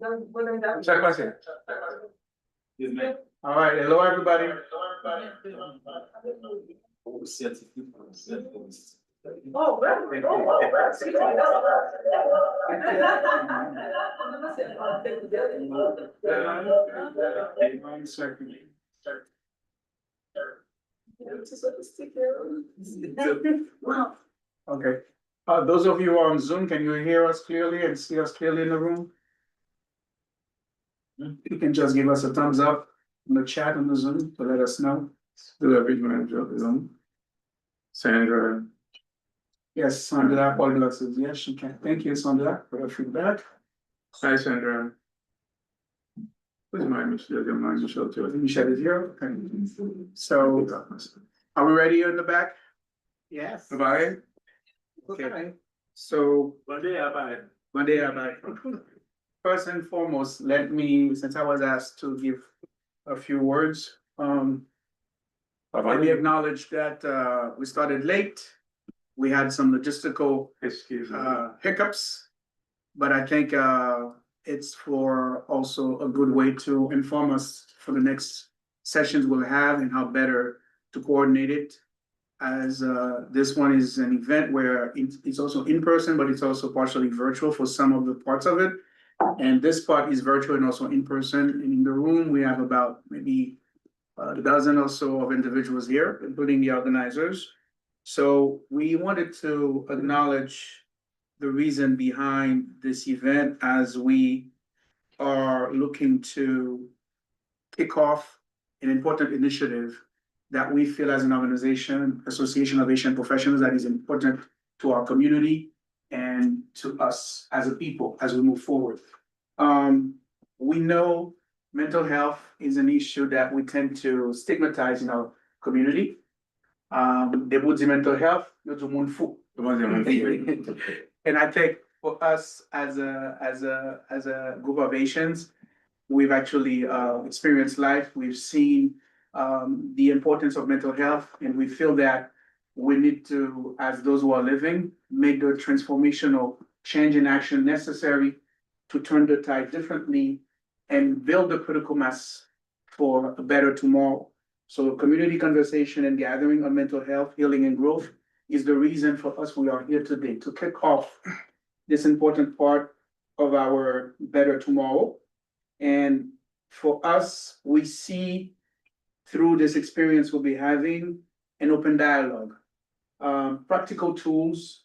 Check my scene. All right, hello, everybody. One second. Okay, those of you on Zoom, can you hear us clearly and see us clearly in the room? You can just give us a thumbs up in the chat on the Zoom to let us know. Do everything on the Zoom. Sandra. Yes, Sandra, Paul says yes, she can. Thank you, Sandra, for your feedback. Hi, Sandra. Who's my Michelle? Your mind, Michelle, too. I think Michelle is here. Okay. So, are we ready in the back? Yes. Bye. Okay. So. One day, bye. First and foremost, let me, since I was asked to give a few words, let me acknowledge that we started late. We had some logistical hiccups, but I think it's for also a good way to inform us for the next sessions we'll have and how better to coordinate it. As this one is an event where it's also in person, but it's also partially virtual for some of the parts of it. And this part is virtual and also in person. And in the room, we have about maybe a dozen or so of individuals here, including the organizers. So we wanted to acknowledge the reason behind this event as we are looking to kick off an important initiative that we feel as an organization, Association of Haitian Professionals, that is important to our community and to us as a people as we move forward. We know mental health is an issue that we tend to stigmatize in our community. Debut mental health, and I think for us as a group of Haitians, we've actually experienced life. We've seen the importance of mental health, and we feel that we need to, as those who are living, make the transformational change in action necessary to turn the tide differently and build the critical mass for a better tomorrow. So community conversation and gathering on mental health, healing, and growth is the reason for us we are here today to kick off this important part of our better tomorrow. And for us, we see through this experience we'll be having an open dialogue, practical tools,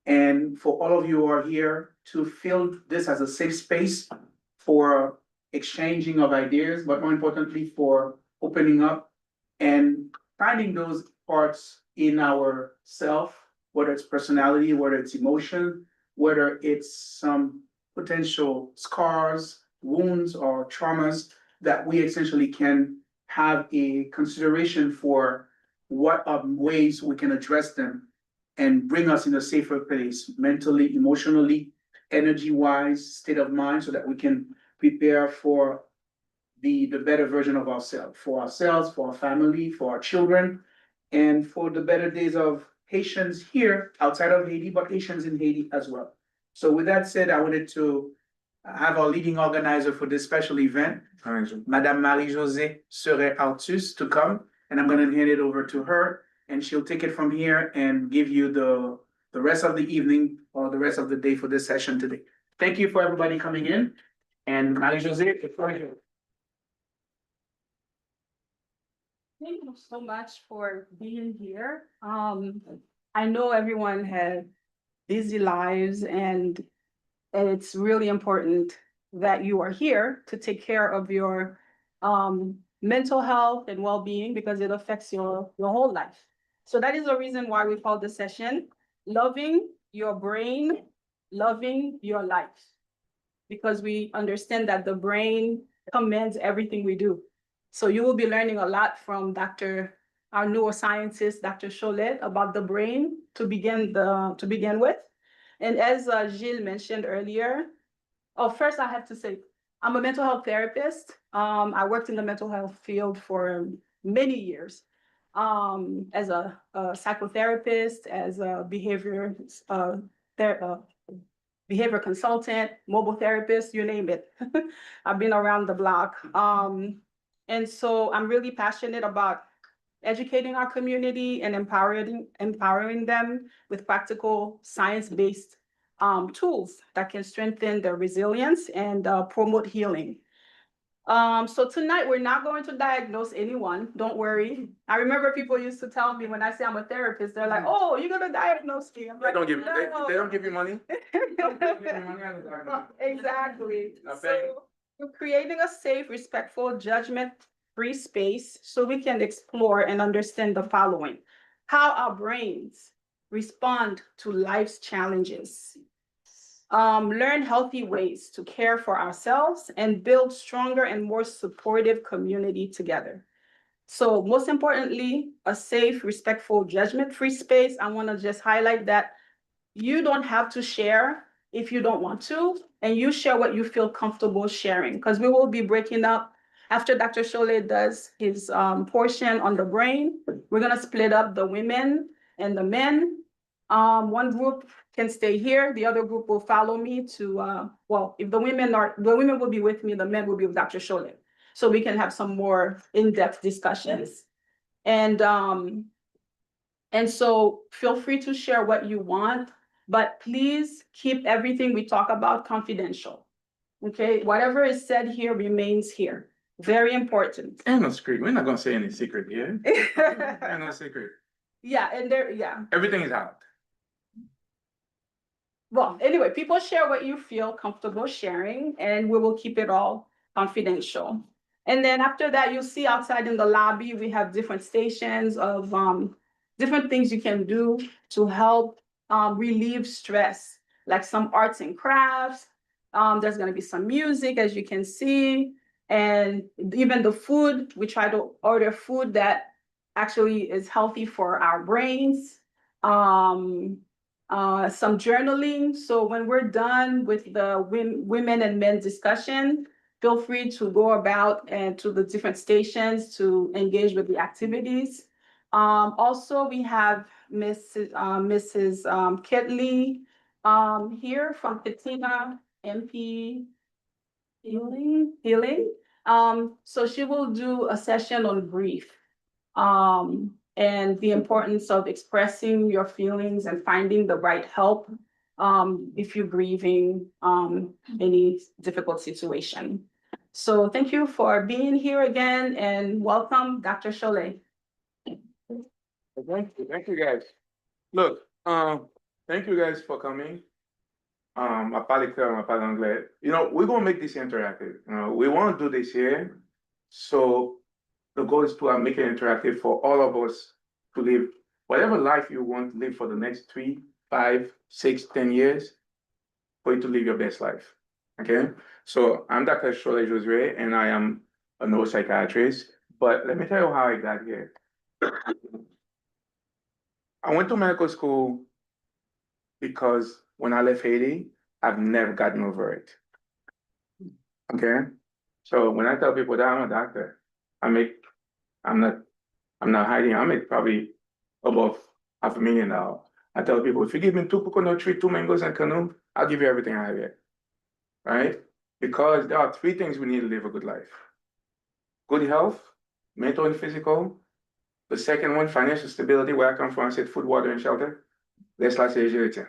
and for all of you who are here to feel this as a safe space for exchanging of ideas, but more importantly for opening up and finding those parts in our self, whether it's personality, whether it's emotion, whether it's some potential scars, wounds, or traumas that we essentially can have a consideration for what are ways we can address them and bring us in a safer place, mentally, emotionally, energy-wise, state of mind, so that we can prepare for the better version of ourselves, for our family, for our children, and for the better days of Haitians here outside of Haiti, but Haitians in Haiti as well. So with that said, I wanted to have our leading organizer for this special event, Madame Marie-Josée Seret-Altus, to come, and I'm going to hand it over to her, and she'll take it from here and give you the rest of the evening or the rest of the day for this session today. Thank you for everybody coming in, and Marie-Josée, the floor is yours. Thank you so much for being here. I know everyone has busy lives, and it's really important that you are here to take care of your mental health and well-being, because it affects your whole life. So that is the reason why we call this session Loving Your Brain, Loving Your Life, because we understand that the brain commands everything we do. So you will be learning a lot from our neuroscientist, Dr. Cholet, about the brain to begin with. And as Gilles mentioned earlier, first I have to say, I'm a mental health therapist. I worked in the mental health field for many years as a psychotherapist, as a behavioral behavior consultant, mobile therapist, you name it. I've been around the block. And so I'm really passionate about educating our community and empowering them with practical science-based tools that can strengthen their resilience and promote healing. So tonight we're not going to diagnose anyone. Don't worry. I remember people used to tell me when I say I'm a therapist, they're like, "Oh, you're gonna diagnose me." I'm They like, don't give you, "No." they don't give you money? Exactly. Not paying. So we're creating a safe, respectful, judgment-free space so we can explore and understand the following: how our brains respond to life's challenges, learn healthy ways to care for ourselves, and build stronger and more supportive community together. So most importantly, a safe, respectful, judgment-free space. I want to just highlight that you don't have to share if you don't want to, and you share what you feel comfortable sharing, because we will be breaking up after Dr. Cholet does his portion on the brain. We're gonna split up the women and the men. One group can stay here, the other group will follow me to, well, if the women will be with me, the men will be with Dr. Cholet. So we can have some more in-depth discussions. And so feel free to share what you want, but please keep everything we talk about confidential. Okay, whatever is said here remains here. Very important. Ain't no secret. We're not gonna say any secret here. Ain't no secret. Yeah, and yeah. Everything is out. Well, anyway, people share what you feel comfortable sharing, and we will keep it all confidential. And then after that, you'll see outside in the lobby, we have different stations of different things you can do to help relieve stress, like some arts and crafts. There's gonna be some music, as you can see, and even the food. We try to order food that actually is healthy for our brains. Some journaling. So when we're done with the women and men discussion, feel free to go about and to the different stations to engage with the activities. Also, we have Mrs. Ketley here from Katina MP Healing. So she will do a session on grief, and the importance of expressing your feelings and finding the right help if you're grieving any difficult situation. So thank you for being here again, and welcome, Dr. Cholet. Thank you guys. Look, thank you guys for coming. I parle clair, I parle anglais. You know, we're gonna make this interactive. You know, we want to do this here. So the goal is to make it interactive for all of us to live whatever life you want to live for the next 3, 5, 6, 10 years, for you to live your best life. Okay? So I'm Dr. Cholet Josue, and I am a neuropsychiatrist. But let me tell you how I got here. I went to medical school because when I left Haiti, I've never gotten over it. Okay? So when I tell people that I'm a doctor, I'm not hiding, I make probably above $500,000. I tell people, if you give me 2 coconut trees, 2 mangoes, and canoe, I'll give you everything I have here. Right? Because there are 3 things we need to live a good life: good health, mental and physical. The second one, financial stability, where I come from, I said food, water, and shelter. Let's like say Haitian.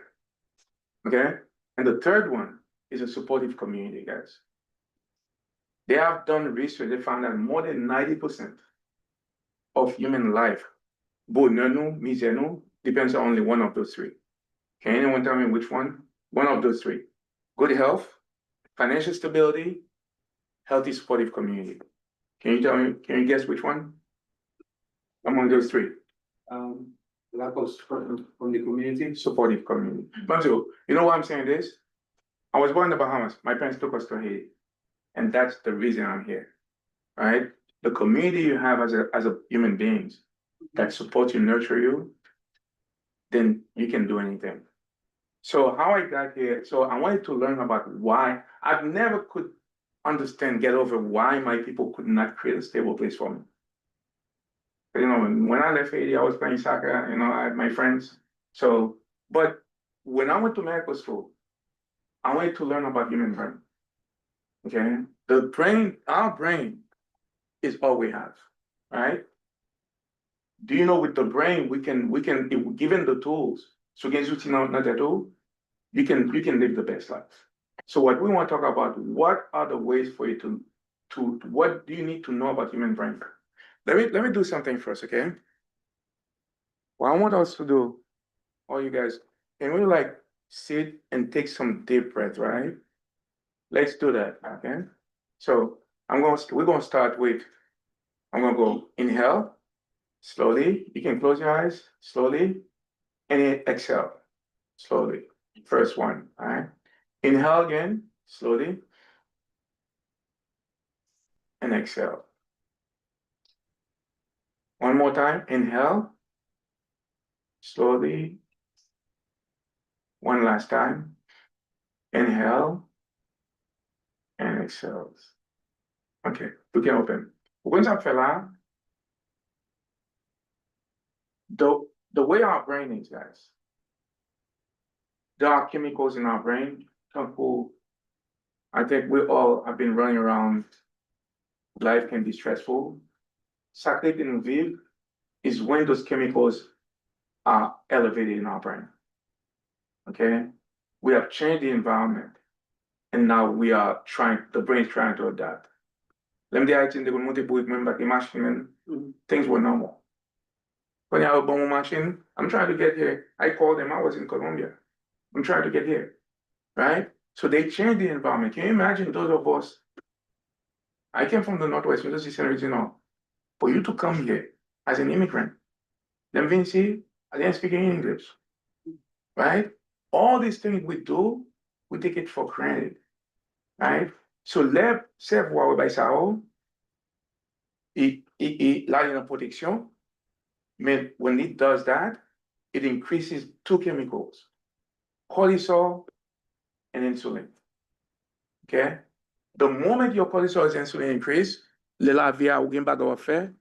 Okay? And the third one is a supportive community, guys. They have done research, they found that more than 90% of human life, bonheur, misère, depends on only one of those 3. Can anyone tell me which one? One of those 3. Good health, financial stability, healthy, supportive community. Can you guess which one among those 3? Lack of support from the community, supportive community. Bonjour, you know why I'm saying this? I was born in the Bahamas. My parents took us to Haiti. And that's the reason I'm here, right? The community you have as a human beings that support you, nurture you, then you can do anything. So how I got here, so I wanted to learn about why. I've never could understand, get over why my people could not create a stable place for me. You know, when I left Haiti, I was playing soccer, you know, I had my friends. So, but when I went to medical school, I want you to learn about human brain. Okay, our brain is all we have, right? Do you know with the brain we can if given the tools, so again, not at all, you can live the best life. So what we want to talk about, what are the ways for you to what do you need to know about human brain? Let me do something first, okay? What I want us to do, all you guys, can we like sit and take some deep breath, right? Let's do that, okay? So we're gonna start with, I'm gonna go inhale slowly. You can close your eyes slowly, and then exhale slowly. First one, all right? Inhale again slowly, and exhale. One more time, inhale slowly. One last time, inhale and exhale. Okay, we can open. Once I fell out, the way our brain is, guys, there are chemicals in our brain. I think we all have been running around. Life can be stressful. Sacred in vivre is when those chemicals are elevated in our brain. Okay, we have changed the environment, and now the brain is trying to adapt. Let me Haitian, they will multiple back in machine, things were normal. When I have a bomb machine, I'm trying to get here. I called them, I was in Colombia. I'm trying to get here, right? So they changed the environment. Can you imagine those of us? I came from the Northwest, regional. For you to come here as an immigrant, then Vinci, I didn't speak English, right? All these things we do, we take it for granted, right? So lève savoir by sao, là in a protection, but when it does that, it increases two chemicals, cortisol and insulin. Okay? The moment your cortisol and insulin increase, le la via ou gen bago affaire,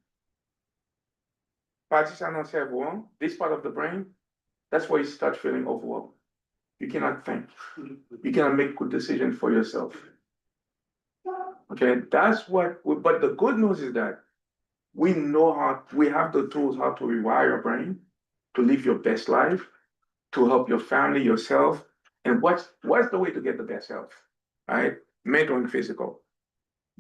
this part of the brain, that's where you start feeling overwhelmed. You cannot think. You cannot make good decisions for yourself. Okay, but the good news is that we have the tools how to rewire your brain to live your best life, to help your family, yourself. And what's the way to get the best health, right? Mental and physical.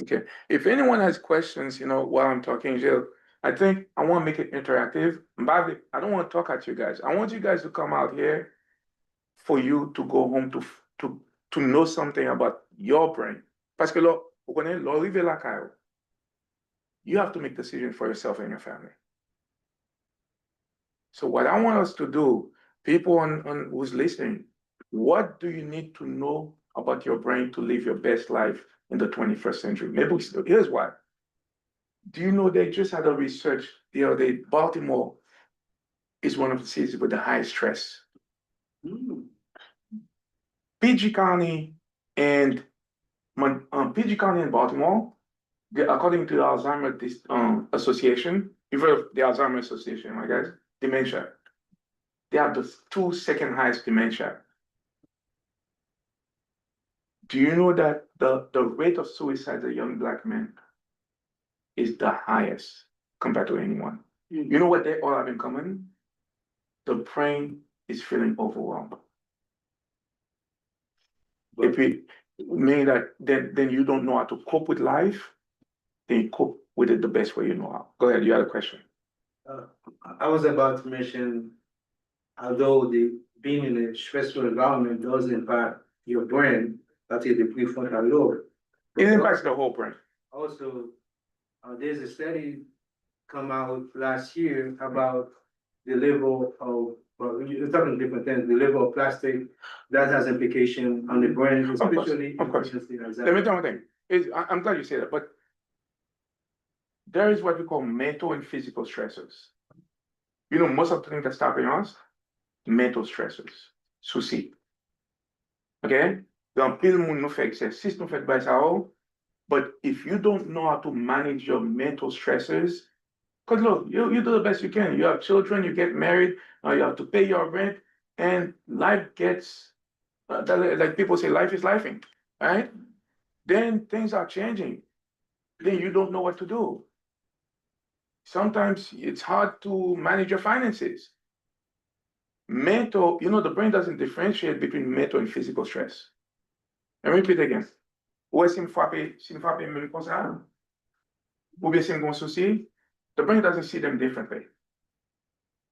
Okay. If anyone has questions, while I'm talking, Jill, I think I want to make it interactive. Bobby, I don't want to talk at you guys. I want you guys to come out here for you to go home to know something about your brain. Parce que you have to make decisions for yourself and your family. So what I want us to do, people on who's listening, what do you need to know about your brain to live your best life in the 21st century? Here's why. Do you know they just had a research the other day? Baltimore is one of the cities with the highest stress. PG County and Baltimore, according to the Alzheimer's Association, you've heard of the Alzheimer's Association, my guys, dementia. They have the second highest dementia. Do you know that the rate of suicide of young Black men is the highest compared to anyone? You know what they all have in common? The brain is feeling overwhelmed. If it means that then you don't know how to cope with life, then you cope with it the best way you know how. Go ahead, you had a question. I was about to mention, although being in a stressful environment does impact your brain, that is the prefrontal lobe. It impacts the whole brain. Also, there's a study come out last year about the level of, well, you're talking different things, the level of plastic that has implication on the brain, especially of course. in Let me tell you one thing. I'm glad you say that, but there is what we call mental and physical stressors. Most of the things that's stopping us, mental stressors. Souci. Okay? Dans pile moun nou fè exercice, nou fè bay sa ou, but if you don't know how to manage your mental stresses, because look, you do the best you can. You have children, you get married, you have to pay your rent, and life gets Like people say, life is lifing, right? Then things are changing. Then you don't know what to do. Sometimes it's hard to manage your finances. Mental, the brain doesn't differentiate between mental and physical stress. Let me repeat again. Ouais, si me frappe même comme ça, ou bien si me gon souci, the brain doesn't see them differently.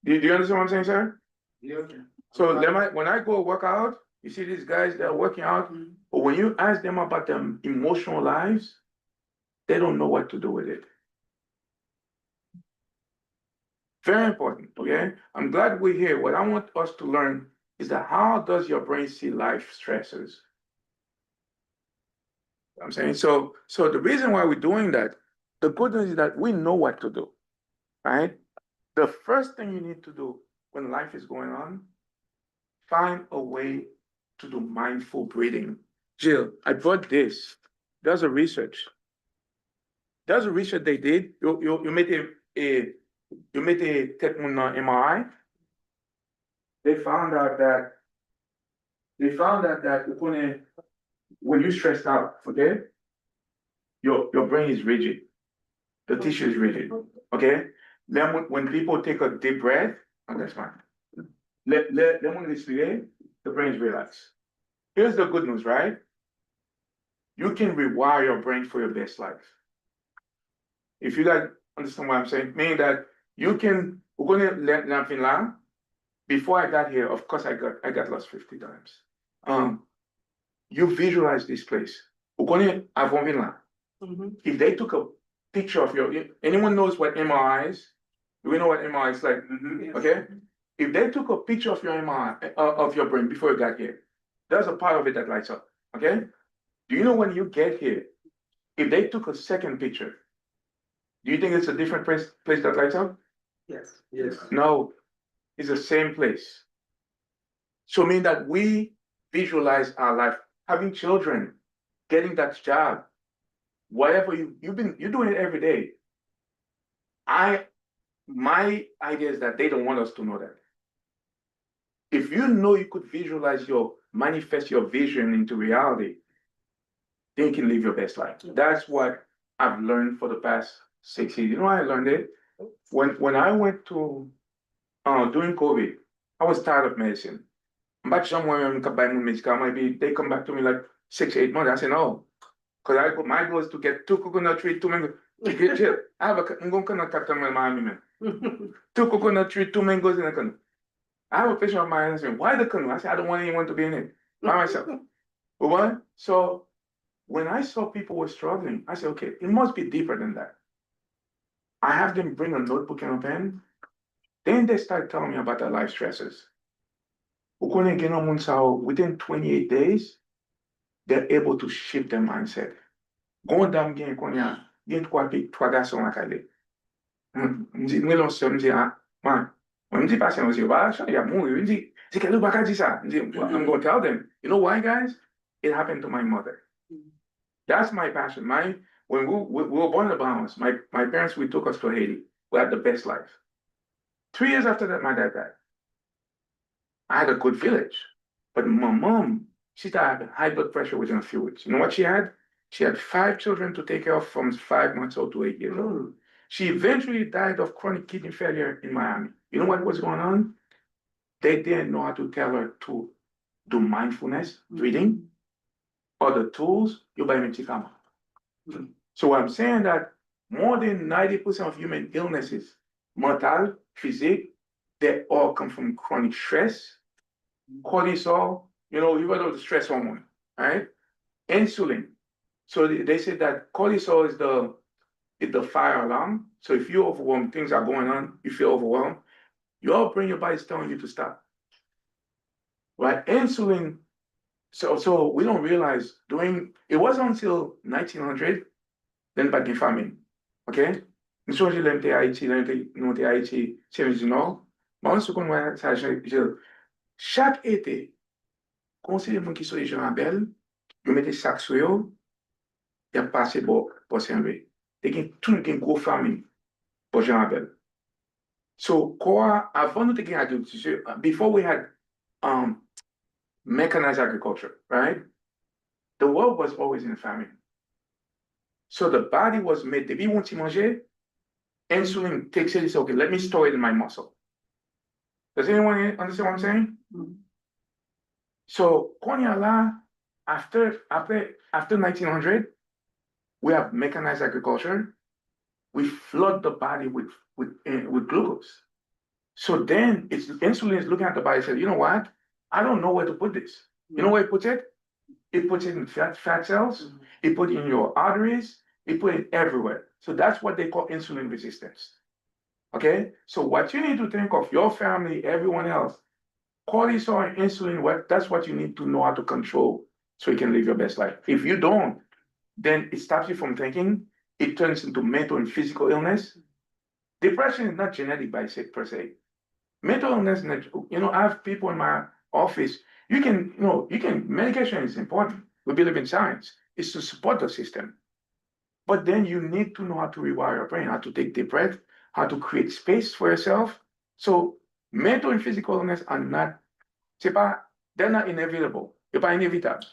Do you understand what I'm saying, sir? Yeah. So when I go work out, you see these guys that are working out, but when you ask them about their emotional lives, they don't know what to do with it. Very important, okay? I'm glad we're here. What I want us to learn is that how does your brain see life stresses? I'm saying so the reason why we're doing that, the good news is that we know what to do, right? The first thing you need to do when life is going on, find a way to do mindful breathing. Jill, I brought this. There's a research. There's a research they did. You made a take on MRI. They found out that when you're stressed out, okay, your brain is rigid. The tissue is rigid. Okay? Then when people take a deep breath, oh, that's fine. Then when they sleep, the brain is relaxed. Here's the good news, right? You can rewire your brain for your best life. If you guys understand what I'm saying, meaning that you can, we're going to learn before I got here, of course I got lost 50 times. You visualize this place. We're going to avant là. If they took a picture of anyone knows what MRI is? Do we know what MRI is like? Yes. Okay? If they took a picture of your MRI, of your brain before you got here, there's a part of it that lights up, okay? Do you know when you get here, if they took a second picture, do you think it's a different place that lights up? Yes. Yes. No, it's the same place. So mean that we visualize our life, having children, getting that job, whatever you're doing it every day. My idea is that they don't want us to know that. If you know you could manifest your vision into reality, then you can live your best life. That's what I've learned for the past 6 years. You know why I learned it? When I went to during COVID, I was tired of medicine. But somewhere maybe they come back to me like 6, 8 months. I said no. Because my goal is to get 2 coconut trees, 2 mangoes. I have I'm going to cut them in Miami, man. 2 coconut trees, 2 mangoes in a canoe. I have a picture of mine and saying, why the canoe? I said, I don't want anyone to be in it by myself. But what? So when I saw people were struggling, I said, okay, it must be deeper than that. I have them bring a notebook and a pen. Then they start telling me about their life stresses. Within 28 days, they're able to shift their mindset. Gondam gen konya, gen 3 garçons à Calais. Mwen lon se, mwen di, man, mwen di pasyen, mwen di, wa, chan, ya moun, mwen di, kelou baka di sa. I'm going to tell them. You know why, guys? It happened to my mother. That's my passion. When we were born in the Bahamas, my parents, we took us to Haiti. We had the best life. 3 years after that, my dad died. I had a good village. But my mom, she had high blood pressure within a few weeks. You know what she had? She had 5 children to take care of from 5 months old to 8 years old. She eventually died of chronic kidney failure in Miami. You know what was going on? They didn't know how to tell her to do mindfulness, breathing, or the tools you buy in Chicama. So I'm saying that more than 90% of human illnesses, mental, physical, they all come from chronic stress, cortisol, you've heard of the stress hormone, right? Insulin. So they say that cortisol is the fire alarm. So if you're overwhelmed, things are going on, you feel overwhelmed, your brain, your body's telling you to stop. Right? Insulin, so we don't realize it wasn't until 1900, then back in famine. Okay? Nous sommes à Haïti, nous à Haïti, c'est du Nord. Mais on se connaît ça, chaque été, conseil de gens qui sont les gens à belle, ils mettent sac sur eux, ils ont passé pour servir. Ils ont tout une grosse famille pour gens à belle. So, avant nous avons agriculture, before we had mechanized agriculture, right? The world was always in famine. So the body was made, depuis on t'y manger, insulin takes it, it's okay, let me store it in my muscle. Does anyone understand what I'm saying? So, Konya la, after 1900, we have mechanized agriculture. We flood the body with glucose. So then insulin is looking at the body and says, you know what? I don't know where to put this. You know where it puts it? It puts it in fat cells. It put it in your arteries. It put it everywhere. So that's what they call insulin resistance. Okay? So what you need to think of your family, everyone else, cortisol and insulin, that's what you need to know how to control so you can live your best life. If you don't, then it stops you from thinking. It turns into mental and physical illness. Depression is not genetic per se. Mental illness, I have people in my office. Medication is important. We believe in science. It's to support the system. But then you need to know how to rewire your brain, how to take deep breath, how to create space for yourself. So mental and physical illness are not, they're not inevitable. They're pas inévitable.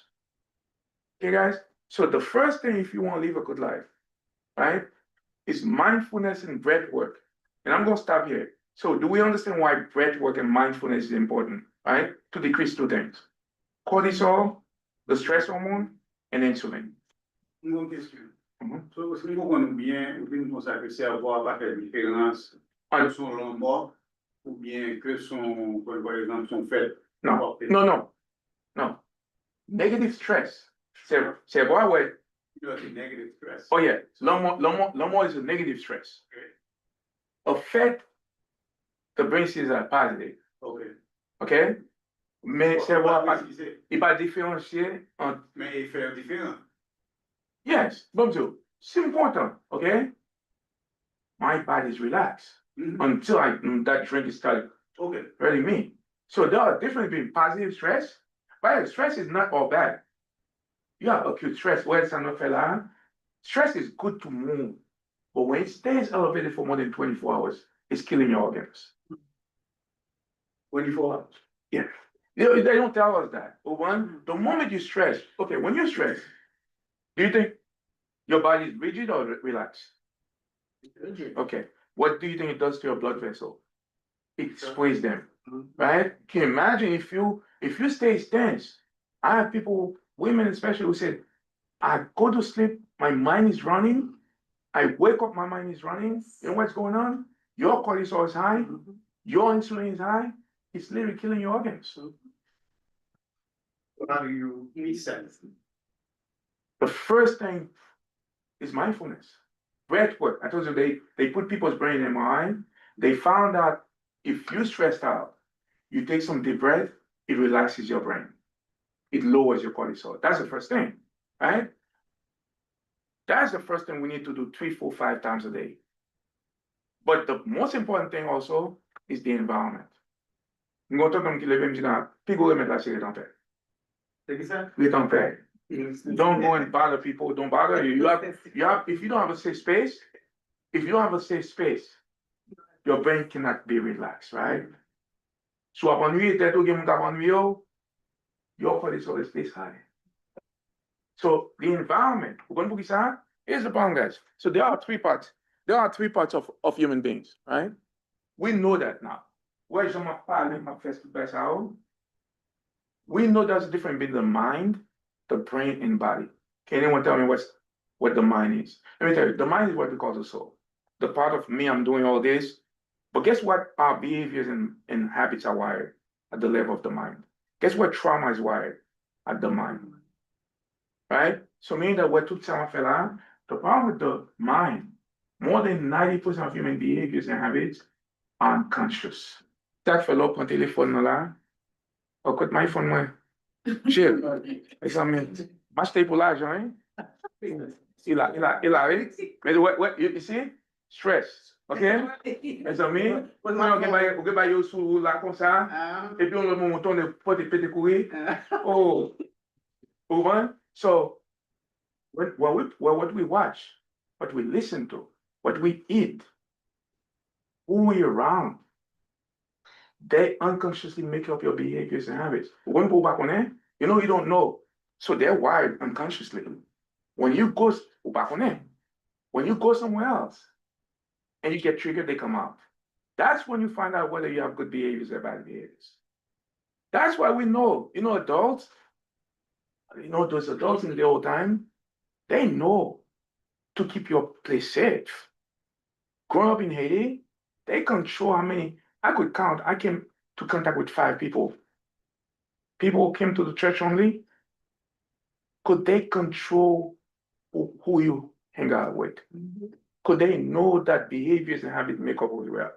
Okay, guys? So the first thing, if you want to live a good life, right, is mindfulness and breath work. And I'm going to stop here. So do we understand why breath work and mindfulness is important, right? To decrease two things: cortisol, the stress hormone, and insulin. Une question. So, si nous connaissons bien, nous consacrer cerveau à faire différence que son lombar ou bien que son, par exemple, son fait. No. Negative stress. Cerveau, ouais. Negative stress. Oh yeah, l'homo is a negative stress. Okay. Affect the brain cells are positive. Okay. Okay? Mais cerveau, il pas différencier entre. Mais il fait différent. Yes, bonjour. C'est important, okay? My body is relaxed until that drink is started Okay. hurting me. So there are difference between positive stress. But stress is not all bad. You have acute stress. Stress is good to move. But when it stays elevated for more than 24 hours, it's killing your organs. 24 hours. Yeah. They don't tell us that. But the moment you stress, okay, when you're stressed, do you think your body is rigid or relaxed? Rigid. Okay. What do you think it does to your blood vessel? It squeezes them, right? Can you imagine if you stay tense? I have people, women especially, who said, I go to sleep, my mind is running. I wake up, my mind is running. You know what's going on? Your cortisol is high. Your insulin is high. It's literally killing your organs. How do you reset? The first thing is mindfulness. Breath work. I told you they put people's brain in MRI. They found out if you're stressed out, you take some deep breath, it relaxes your brain. It lowers your cortisol. That's the first thing, right? That's the first thing we need to do 3, 4, 5 times a day. But the most important thing also is the environment. Nous comme qui lève m'dina, puis go remettre la série en paix. C'est ça? Get on paix. Don't go and bother people. Don't bother you. If you don't have a safe space, your brain cannot be relaxed, right? So upon you, your cortisol stays high. So the environment, here's the problem, guys. So there are three parts. There are three parts of human beings, right? We know that now. We know there's a difference between the mind, the brain, and body. Can anyone tell me what the mind is? Let me tell you, the mind is what we call the soul. The part of me, I'm doing all this. But guess what? Our behaviors and habits are wired at the level of the mind. Guess what? Trauma is wired at the mind. Right? So meaning that what took time for the problem with the mind, more than 90% of human behaviors and habits are unconscious. That fellow on téléphone là, écoute my phone moi. Chill. Mas pour l'argent, hein? Il a, mais what, you see? Stress. Okay? Mes amis, on va bailler sous là comme ça, et puis on le monte, on est pas de péter courir. Oh, so what we watch, what we listen to, what we eat, who we around, they unconsciously make up your behaviors and habits. When you go back on it, you don't know. So they're wired unconsciously. When you go back on it, when you go somewhere else and you get triggered, they come out. That's when you find out whether you have good behaviors or bad behaviors. That's why we know, adults, those adults in the old time, they know to keep your place safe. Growing up in Haiti, they control how many, I could count, I came to contact with 5 people. People who came to the church only, could they control who you hang out with? Could they know that behaviors and habits make up who you are?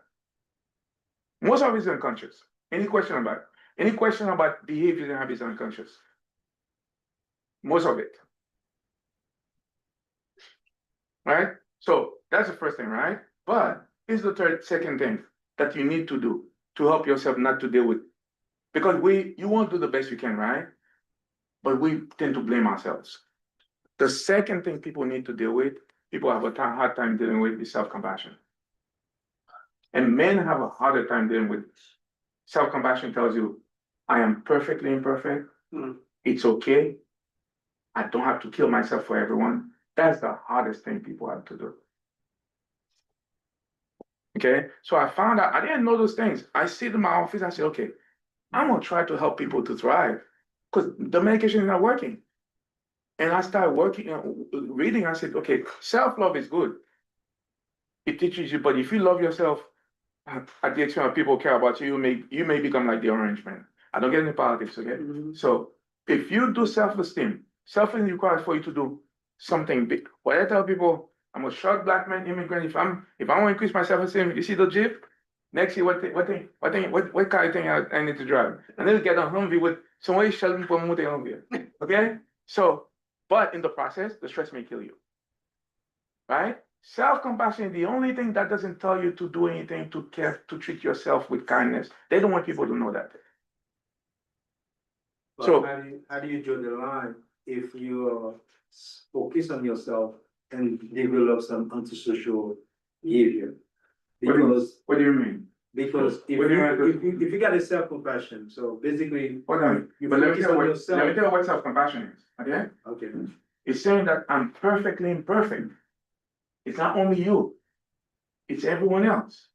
Most of it is unconscious. Any question about it? Any question about behaviors and habits are unconscious? Most of it. Right? So that's the first thing, right? But here's the second thing that you need to do to help yourself not to deal with. Because you want to do the best you can, right? But we tend to blame ourselves. The second thing people need to deal with, people have a hard time dealing with, is self-compassion. And men have a harder time dealing with self-compassion. Tells you, I am perfectly imperfect. It's okay. I don't have to kill myself for everyone. That's the hardest thing people have to do. Okay, so I found out, I didn't know those things. I sit in my office, I say, okay, I'm gonna try to help people to thrive because the medication is not working. And I started reading, I said, okay, self-love is good. It teaches you, but if you love yourself at the expense of people care about you, you may become like the orange man. I don't get into politics, okay? So if you do self-esteem requires for you to do something big. What I tell people, I'm a short black man, immigrant. If I want to increase my self-esteem, you see the Jeep? Next year, what kind of thing I need to drive? And then get a Humvee with somebody shelling for more than okay? So, but in the process, the stress may kill you, right? Self-compassion is the only thing that doesn't tell you to do anything to care, to treat yourself with kindness. They don't want people to know that. But So how do you draw the line if you focus on yourself and develop some antisocial behavior? Because what do you mean? Because if you got a self-compassion, so basically Hold on. you But let me focus tell on you yourself. what self-compassion is. Okay? Okay. It's saying that I'm perfectly imperfect. It's not only you, it's everyone else.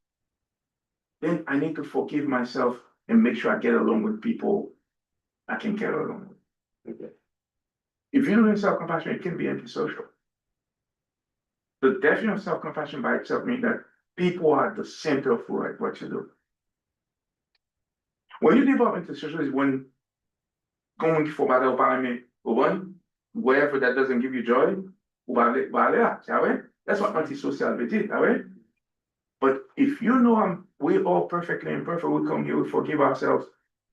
Then I need to forgive myself and make sure I get along with people I can get along with. Okay. If you're doing self-compassion, it can be antisocial. The definition of self-compassion by itself means that people are at the center of what you do. When you develop antisocial is when going for battle parliament, wherever that doesn't give you joy, that's what antisocial is, right? But if you know we're all perfectly imperfect, we come here, we forgive ourselves,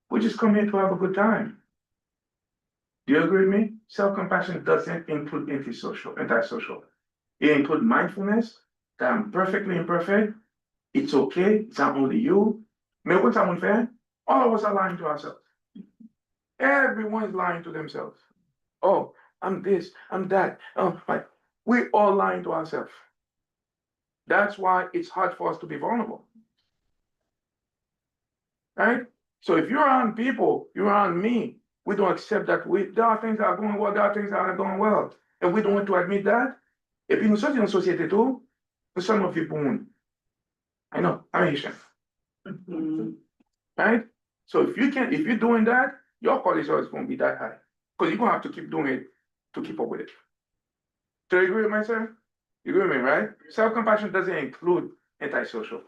we just come here to have a good time. Do you agree with me? Self-compassion doesn't include antisocial. It includes mindfulness, that I'm perfectly imperfect, it's okay, it's not only you. Mais when someone fair, all of us are lying to ourselves. Everyone's lying to themselves. Oh, I'm this, I'm that. Oh, like, we're all lying to ourselves. That's why it's hard for us to be vulnerable. Right? So if you're around people, you're around me, we don't accept that there are things that are going well, there are things that are not going well. And we don't want to admit that. Et puis nous sommes une société tout, nous sommes vivre pour monde. I know, I'm Haitian. Right? So if you're doing that, your cortisol is going to be that high. Because you're going to have to keep doing it to keep up with it. Do you agree with myself? You agree with me, right? Self-compassion doesn't include antisocial.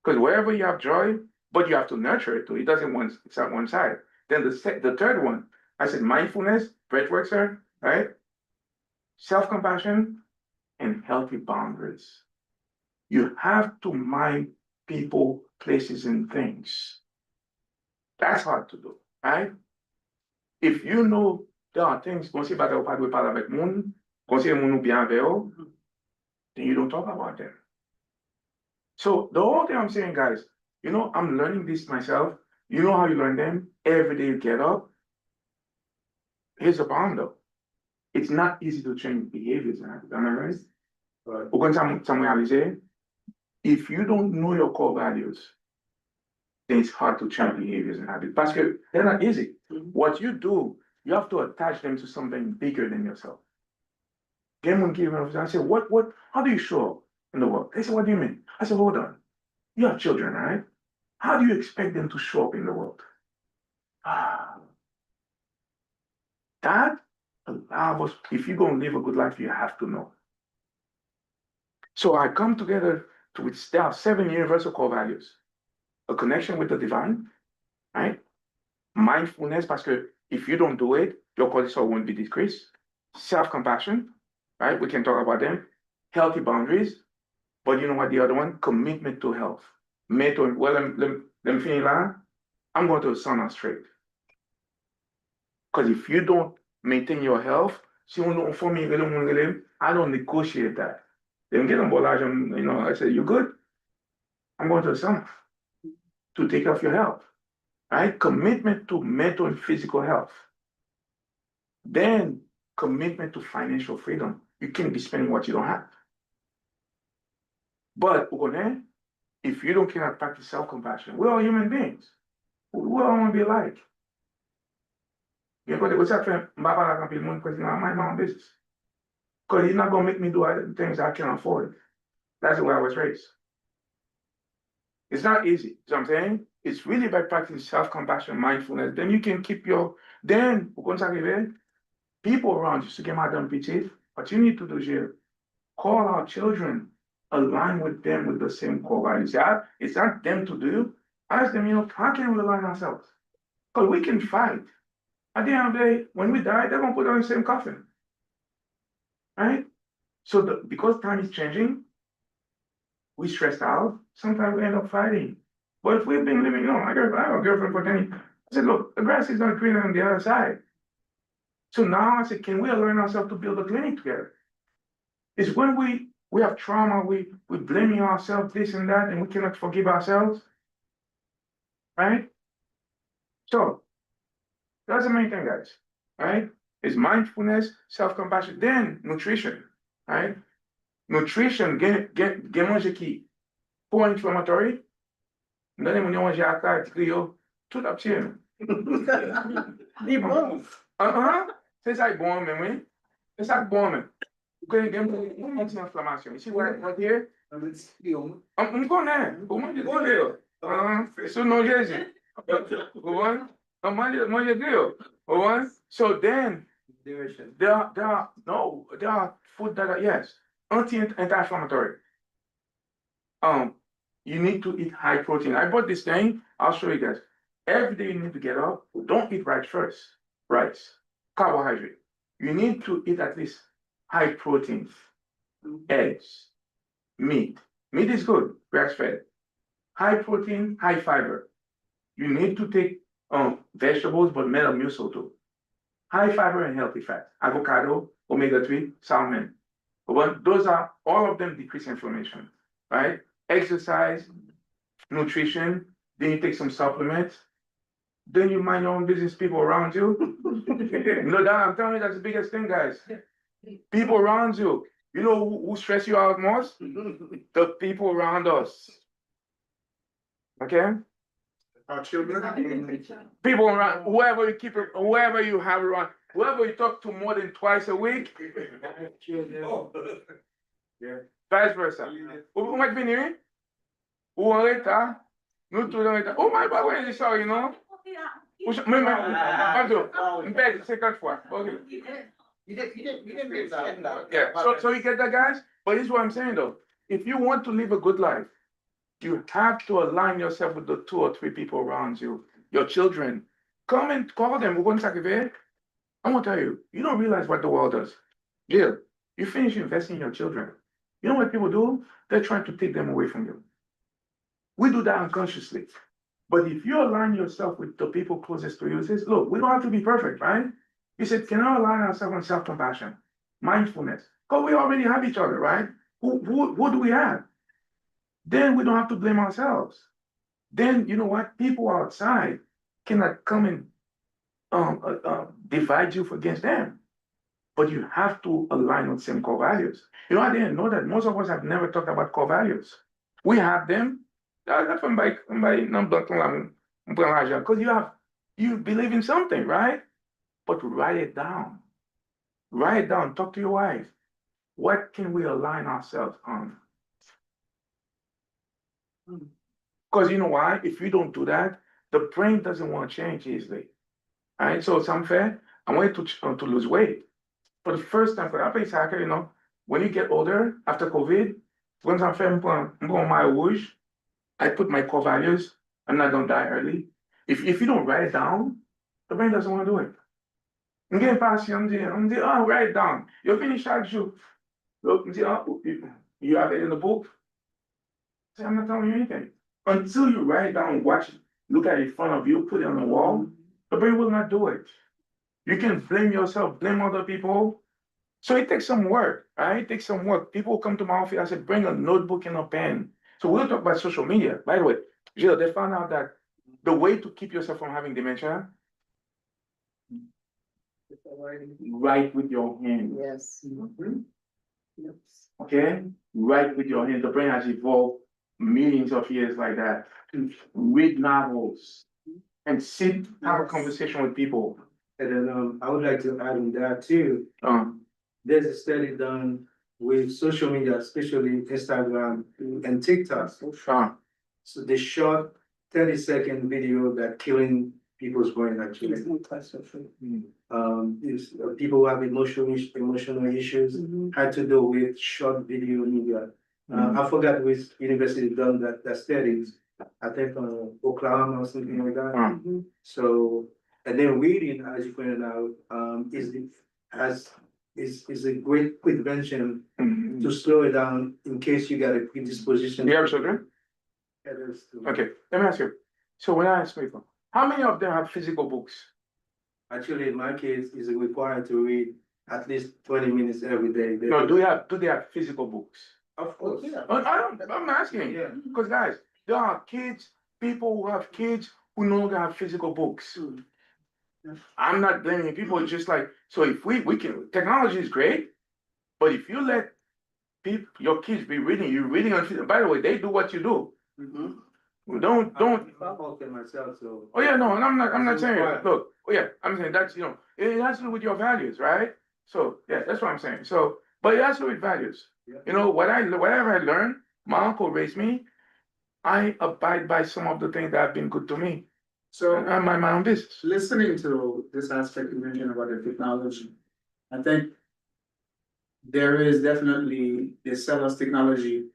Because wherever you have joy, but you have to nurture it too. It doesn't it's on one side. Then the third one, I said mindfulness, breathwork, sir, right? Self-compassion and healthy boundaries. You have to mind people, places, and things. That's hard to do, right? If you know there are things, then you don't talk about them. So the whole thing I'm saying, guys, I'm learning this myself. You know how you learn them? Every day you get up. Here's the problem though. It's not easy to change behaviors, am I right? If you don't know your core values, then it's hard to change behaviors and habits. Because they're not easy. What you do, you have to attach them to something bigger than yourself. Game give me, I said, how do you show up in the world? They said, what do you mean? I said, hold on. You have children, right? How do you expect them to show up in the world? That allows us, if you're going to live a good life, you have to know. So I come together there are 7 universal core values. A connection with the divine, right? Mindfulness, because if you don't do it, your cortisol won't be decreased. Self-compassion, right? We can talk about them. Healthy boundaries. But you know what the other one? Commitment to health. Well, let me finish that. I'm going to sound straight. Because if you don't maintain your health, I don't negotiate that. Then get on board, I say, you good? I'm going to the sun to take care of your health, right? Commitment to mental and physical health. Then commitment to financial freedom. You can't be spending what you don't have. But if you don't cannot practice self-compassion, we're all human beings. We all want to be alike. What's that friend? Because I mind my own business. Because he's not going to make me do things I can't afford. That's the way I was raised. It's not easy. You know what I'm saying? It's really by practicing self-compassion, mindfulness. Then you can keep people around you to get my dumb pity. What you need to do here, call our children, align with them with the same core values. It's not them to do. Ask them, how can we align ourselves? Because we can fight. At the end of the day, when we die, they're going to put us in the same coffin. Right? So because time is changing, we stressed out. Sometimes we end up fighting. But if we've been living, I have a girlfriend for 10 years. I said, look, the grass is not greener on the other side. So now I said, can we align ourselves to build a clinic together? It's when we have trauma, we blaming ourselves, this and that, and we cannot forgive ourselves. Right? So that's the main thing, guys. Right? It's mindfulness, self-compassion, then nutrition. Right? Nutrition, get manger qui pro-inflammatory. Donne mon manger à carte, griot, tout à pied. Des bons. C'est ça bon, mais oui. C'est ça bon, mais. Anti-inflammation. Ici, right here. On connaît. Pour moi, je connais. Sous nos Jésus. Manger griot. So then, there are food that are, yes, anti-inflammatory. You need to eat high protein. I bought this thing. I'll show you guys. Every day you need to get up. Don't eat rice first. Rice, carbohydrate. You need to eat at least high protein, eggs, meat. Meat is good, grass-fed. High protein, high fiber. You need to take vegetables, but metamucil too. High fiber and healthy fat. Avocado, omega-3, salmon. But those are, all of them decrease inflammation, right? Exercise, nutrition, then you take some supplements, then you mind your own business, people around you. I'm telling you, that's the biggest thing, guys. People around you. You know who stress you out most? The people around us. Okay? Our children. People around, whoever you have around, whoever you talk to more than twice a week. Yeah. Vice versa. Ou mwen vini? Ou an reta? Nou tout an reta. Ou mwen ba wè di sa, Mwen 50 fois. Okay. Yeah. So you get that, guys? But here's what I'm saying, though. If you want to live a good life, you have to align yourself with the 2 or 3 people around you. Your children. Come and call them. We're going to talk about it. I'm going to tell you, you don't realize what the world does. Jill, you finish investing in your children. You know what people do? They're trying to take them away from you. We do that unconsciously. But if you align yourself with the people closest to you, it says, look, we don't have to be perfect, right? You said, can I align ourselves on self-compassion, mindfulness? Because we already have each other, right? Who do we have? Then we don't have to blame ourselves. Then, you know what? People outside cannot come and divide you against them. But you have to align with same core values. I didn't know that most of us have never talked about core values. We have them, That's by number because you believe in something, right? But write it down. Write it down. Talk to your wife. What can we align ourselves on? Because you know why? If you don't do that, the brain doesn't want to change easily. All right. So some fair, I want you to lose weight. For the first time, for that, when you get older after COVID, when I'm fair, my rouge, I put my core values. I'm not gonna die early. If you don't write it down, the brain doesn't want to do it. I'm getting past you, oh, write it down. You finish that you. Look, oh, you have it in the book. Say, I'm not telling you anything. Until you write it down, watch it, look at it in front of you, put it on the wall, the brain will not do it. You can blame yourself, blame other people. So it takes some work, right? It takes some work. People come to my office, I said, bring a notebook and a pen. So we'll talk about social media. By the way, Jill, they found out that the way to keep yourself from having dementia, write with your hand. Yes. Okay? Write with your hand. The brain has evolved millions of years like that. Read novels and sit, have a conversation with people. And then I would like to add on that too. There's a study done with social media, especially Instagram and TikTok. So they shot 30-second video that killing people's brain actually. People who have emotional issues had to do with short video media. I forgot which university done that studies. I think Oklahoma or something like that. So and then reading, as you pointed out, is a great prevention to slow it down in case you got a predisposition. Do you have children? Okay, let me ask you. So when I ask people, how many of them have physical books? Actually, in my case, is required to read at least 20 minutes every day. No, do they have physical books? Of course. Yeah. I'm asking. Yeah. Because guys, there are people who have kids who no longer have physical books. I'm not blaming people, it's just like, so if we can, technology is great, but if you let your kids be reading, you're reading on, by the way, they do what you do. Don't. Myself, so. Oh yeah, no, and I'm not saying it. Look, oh yeah, I'm saying that's, it has to do with your values, right? So yeah, that's what I'm saying. So, but it has to do with values. Yeah. Whatever I learned, my uncle raised me, I abide by some of the things that have been good to me. So I mind my own business. listening to this aspect you mentioned about the technology, I think there is definitely they sell us technology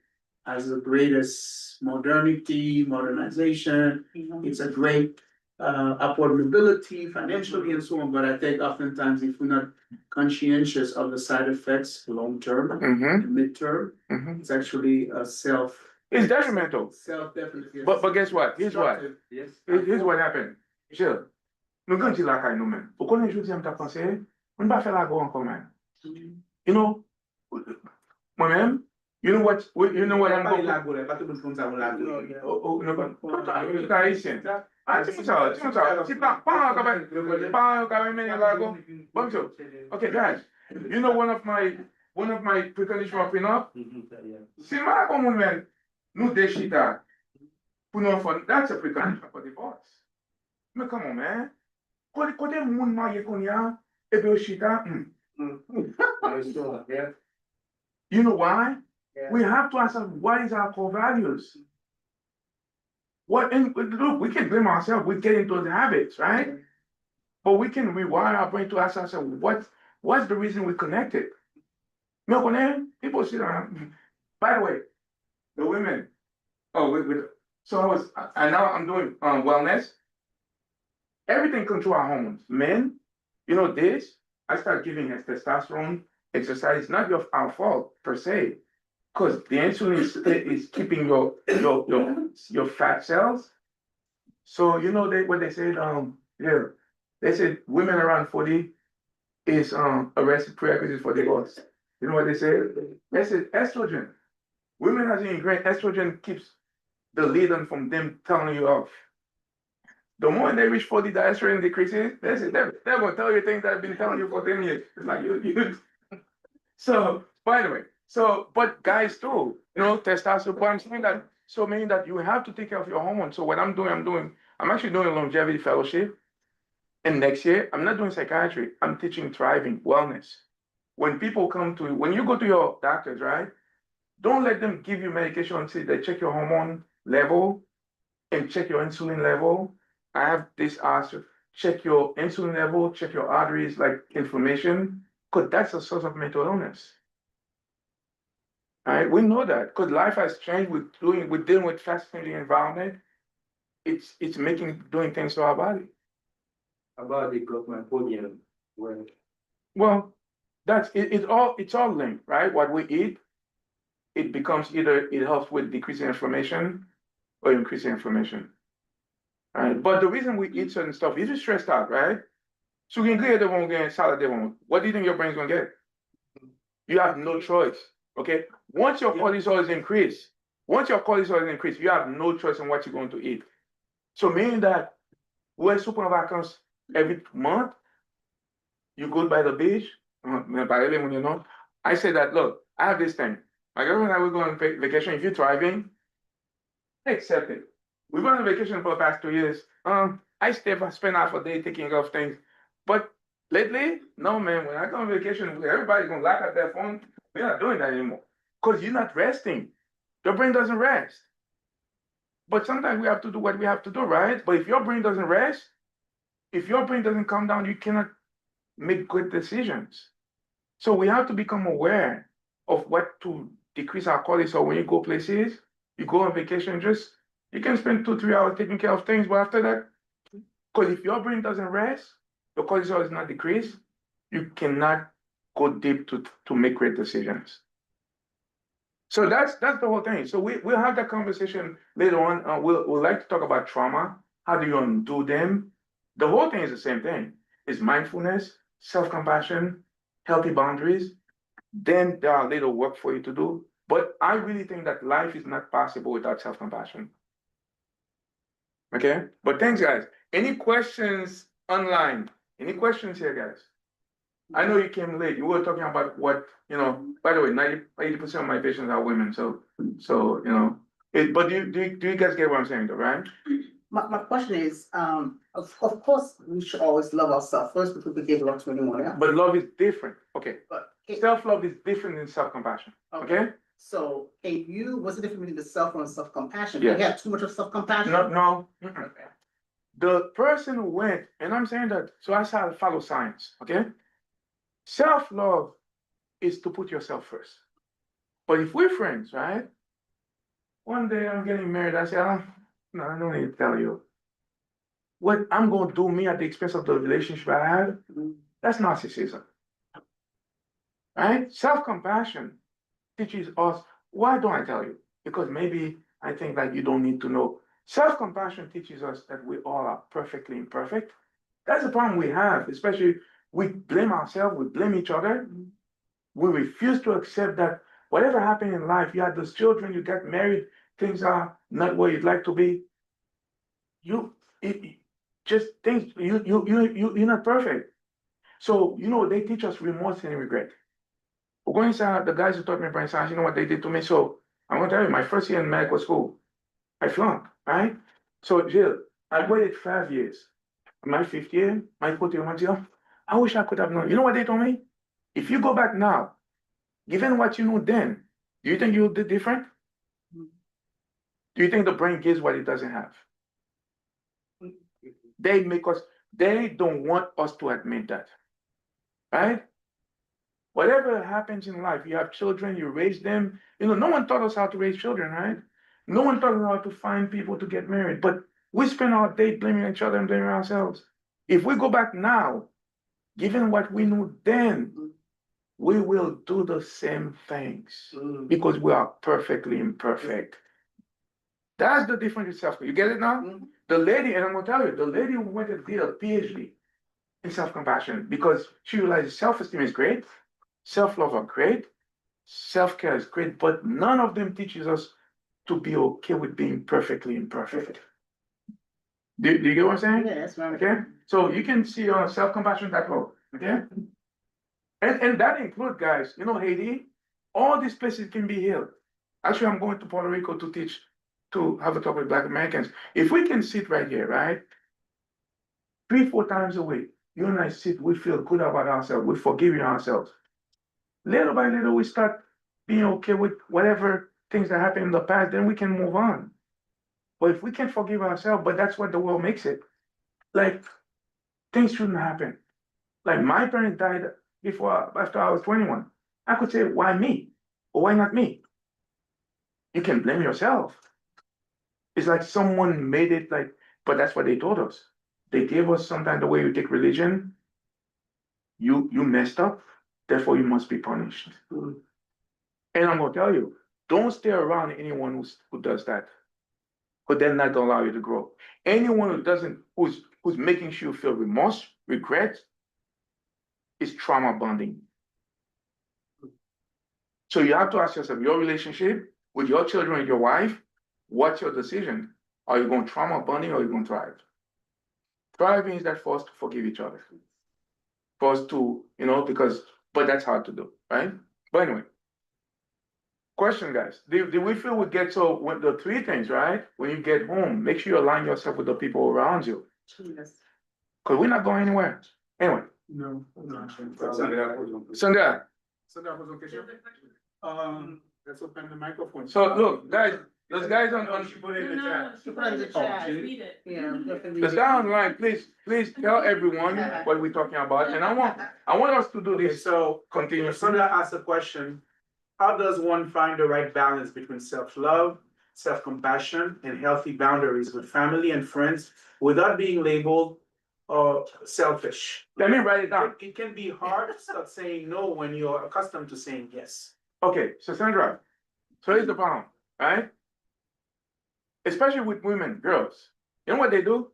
as the greatest modernity, modernization. It's a great upward mobility financially and so on. But I think oftentimes if we're not conscientious of the side effects long term and midterm, it's actually a It's detrimental. self-definitely. But guess what? Here's what. Yes. Here's what happened. Chill. Nous quand la caille nous-mêmes. Au connaît je dis m'ta pensé, on ne pas faire la go en commun. You know, moi-même, you know what I'm going to oh, no, but Haitian. Ah, c'est ça. C'est pas quand même la go. Bonjour. Okay, guys. You know one of my preconditions for prenup? Si ma comme man, nous déchita pour nous faire, that's a precondition for divorce. But come on, man. Kote moun marié qu'on y a, et puis chita. You know why? Yeah. We have to ask ourselves, what is our core values? And look, we can blame ourselves, we get into the habits, right? But we can rewire our brain to ask ourselves, what's the reason we connected? People sit around. By the way, the women, so now I'm doing wellness. Everything control our hormones. Men, I start giving testosterone exercise, not our fault per se, because the insulin is keeping your fat cells. So what they said, they said women around 40 is a prerequisite for divorce. You know what they said? They said estrogen. Women has ingrained estrogen keeps the lead on from them telling you off. The moment they reach 40, the estrogen decreases. They're going to tell you things that I've been telling you for 10 years. It's like you. So, by the way, but guys too, testosterone, I'm saying that So meaning that you have to take care of your hormones. So what I'm doing, I'm actually doing a longevity fellowship. And next year, I'm not doing psychiatry. I'm teaching thriving, wellness. When you go to your doctors, right? Don't let them give you medication until they check your hormone level and check your insulin level. I have this answer. Check your insulin level, check your arteries, like inflammation, because that's a source of mental illness. All right, we know that because life has changed. We're dealing with fast-changing environment. It's doing things to our body. About the government podium, where Well, it's all linked, right? What we eat, it becomes either it helps with decreasing inflammation or increasing inflammation. All right. But the reason we eat certain stuff, if you're stressed out, right? So you can get the one getting salad, the one. What do you think your brain's gonna get? You have no choice. Okay. Once your cortisol is increased, you have no choice on what you're going to eat. So meaning that we're super vacances every month, you go by the beach, I say that, look, I have this thing. My girlfriend and I will go on vacation. If you're thriving, accept it. We've been on vacation for the past 2 years. I spend half a day taking care of things. But lately, no, man, when I go on vacation, everybody's going to laugh at their phone. We're not doing that anymore because you're not resting. Your brain doesn't rest. But sometimes we have to do what we have to do, right? But if your brain doesn't rest, if your brain doesn't calm down, you cannot make good decisions. So we have to become aware of what to decrease our cortisol when you go places, you go on vacation, you can spend 2-3 hours taking care of things, but after that, because if your brain doesn't rest, your cortisol is not decreased, you cannot go deep to make great decisions. So that's the whole thing. So we'll have that conversation later on. We'll like to talk about trauma. How do you undo them? The whole thing is the same thing. It's mindfulness, self-compassion, healthy boundaries. Then there are little work for you to do. But I really think that life is not possible without self-compassion. Okay? But thanks, guys. Any questions online? Any questions here, guys? I know you came late. You were talking about what, by the way, 80% of my patients are women. So but do you guys get what I'm saying though, right? My question is, of course, we should always love ourselves first before we give love to anyone else. But love is different. Okay. But Self-love is different than self-compassion. Okay? So what's the difference between the self and self-compassion? Yes. You have too much of self-compassion? No. Okay. The person who went, and I'm saying that, so I shall follow science, okay? Self-love is to put yourself first. But if we're friends, right? One day I'm getting married, I say, no, I don't need to tell you. What I'm going to do me at the expense of the relationship I have, that's narcissism. Right? Self-compassion teaches us, why don't I tell you? Because maybe I think that you don't need to know. Self-compassion teaches us that we all are perfectly imperfect. That's the problem we have, especially we blame ourselves, we blame each other. We refuse to accept that whatever happened in life, you had those children, you got married, things are not where you'd like to be. You're not perfect. So, they teach us remorse and regret. We're going inside, the guys who taught me brain science, you know what they did to me? So I'm going to tell you, my first year in medical school, I flunked, right? So Jill, I waited 5 years. My 5th year, my 4th year, I wish I could have known. You know what they told me? If you go back now, given what you knew then, do you think you'll do different? Do you think the brain gives what it doesn't have? They don't want us to admit that, right? Whatever happens in life, you have children, you raise them. No one taught us how to raise children, right? No one taught us how to find people to get married, but we spend our day blaming each other and blaming ourselves. If we go back now, given what we knew then, we will do the same things because we are perfectly imperfect. That's the difference with self. You get it now? The lady, and I'm going to tell you, the lady who went and did a PhD in self-compassion because she realized self-esteem is great, self-love are great, self-care is great, but none of them teaches us to be okay with being perfectly imperfect. Do you get what I'm saying? Yeah, that's right. Okay? So you can see on selfcompassion.org, okay? And that includes, guys, Haiti, all these places can be healed. Actually, I'm going to Puerto Rico to teach to have a talk with Black Americans. If we can sit right here, right? 3-4 times a week, you and I sit, we feel good about ourselves, we're forgiving ourselves. Little by little, we start being okay with whatever things that happened in the past, then we can move on. But if we can't forgive ourselves, but that's what the world makes it. Like, things shouldn't happen. Like, my parents died after I was 21. I could say, why me? Or why not me? You can blame yourself. It's like someone made it like, but that's what they told us. They gave us sometimes the way you take religion, you messed up, therefore you must be punished. And I'm gonna tell you, don't stay around anyone who does that. But they're not gonna allow you to grow. Anyone who doesn't, who's making you feel remorse, regret, is trauma bonding. So you have to ask yourself, your relationship with your children and your wife, what's your decision? Are you going trauma bonding or are you going to thrive? Thriving is that for us to forgive each other. For us to, but that's hard to do, right? But anyway, question, guys. Do we feel we get with the 3 things, right? When you get home, make sure you align yourself with the people around you. Yes. Because we're not going anywhere. Anyway, No. Sandra. Let's open the microphone. So look, guys, those guys on Put it in the chat. Put it in the chat. Read it. Yeah. the guy online, please tell everyone what we're talking about. And I want us to do Okay, this so continuously. Sandra asked a question. How does one find the right balance between self-love, self-compassion, and healthy boundaries with family and friends without being labeled selfish? Let me write it down. It can be hard to start saying no when you're accustomed to saying yes. Okay, so Sandra, so here's the problem, right? Especially with women, girls. You know what they do?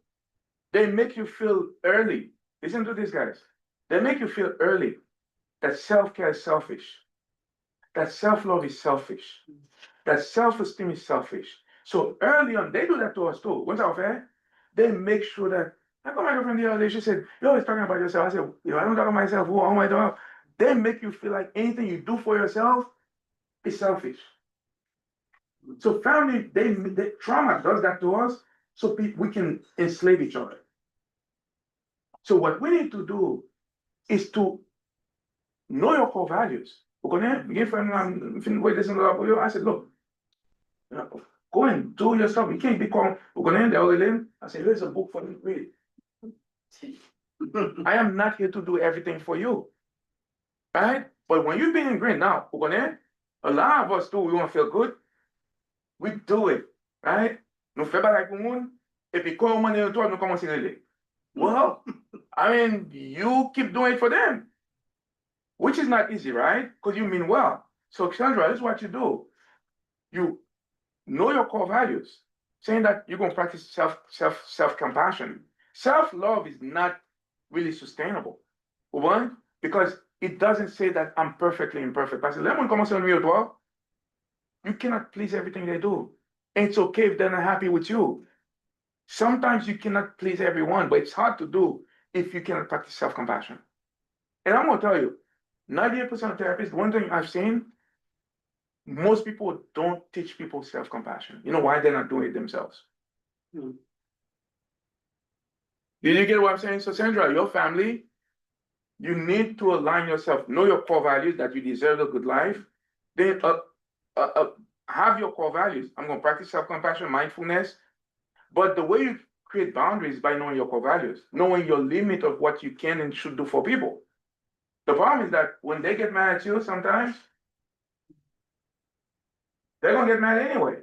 They make you feel early. Listen to these guys. They make you feel early that self-care is selfish, that self-love is selfish, that self-esteem is selfish. So early on, they do that to us too. What's our fair? They make sure that, I got my girlfriend the other day, she said, you're always talking about yourself. I said, I don't talk about myself, who am I talking? They make you feel like anything you do for yourself is selfish. So family, they trauma does that to us, so we can enslave each other. So what we need to do is to know your core values. I said, look, go and do your stuff. You can't be called. I said, here's a book for you to read. I am not here to do everything for you, right? But when you've been in green now, a lot of us do. We want to feel good. We do it, right? Nous faisons bagaille pour moun, et puis quand on est toi, nous commençons à relever. Well, I mean, you keep doing it for them, which is not easy, right? Because you mean well. So, Chandra, this is what you do. You know your core values, saying that you're going to practice self-compassion. Self-love is not really sustainable. One, because it doesn't say that I'm perfectly imperfect. Parce que là, on commence à nuire toi. You cannot please everything they do. And it's okay if they're not happy with you. Sometimes you cannot please everyone, but it's hard to do if you cannot practice self-compassion. And I'm gonna tell you, 98% of therapists, one thing I've seen, most people don't teach people self-compassion. You know why? They're not doing it themselves. Did you get what I'm saying? So Sandra, your family, you need to align yourself, know your core values, that you deserve a good life. Then have your core values. I'm going to practice self-compassion, mindfulness. But the way you create boundaries is by knowing your core values, knowing your limit of what you can and should do for people. The problem is that when they get mad at you sometimes, they're going to get mad anyway.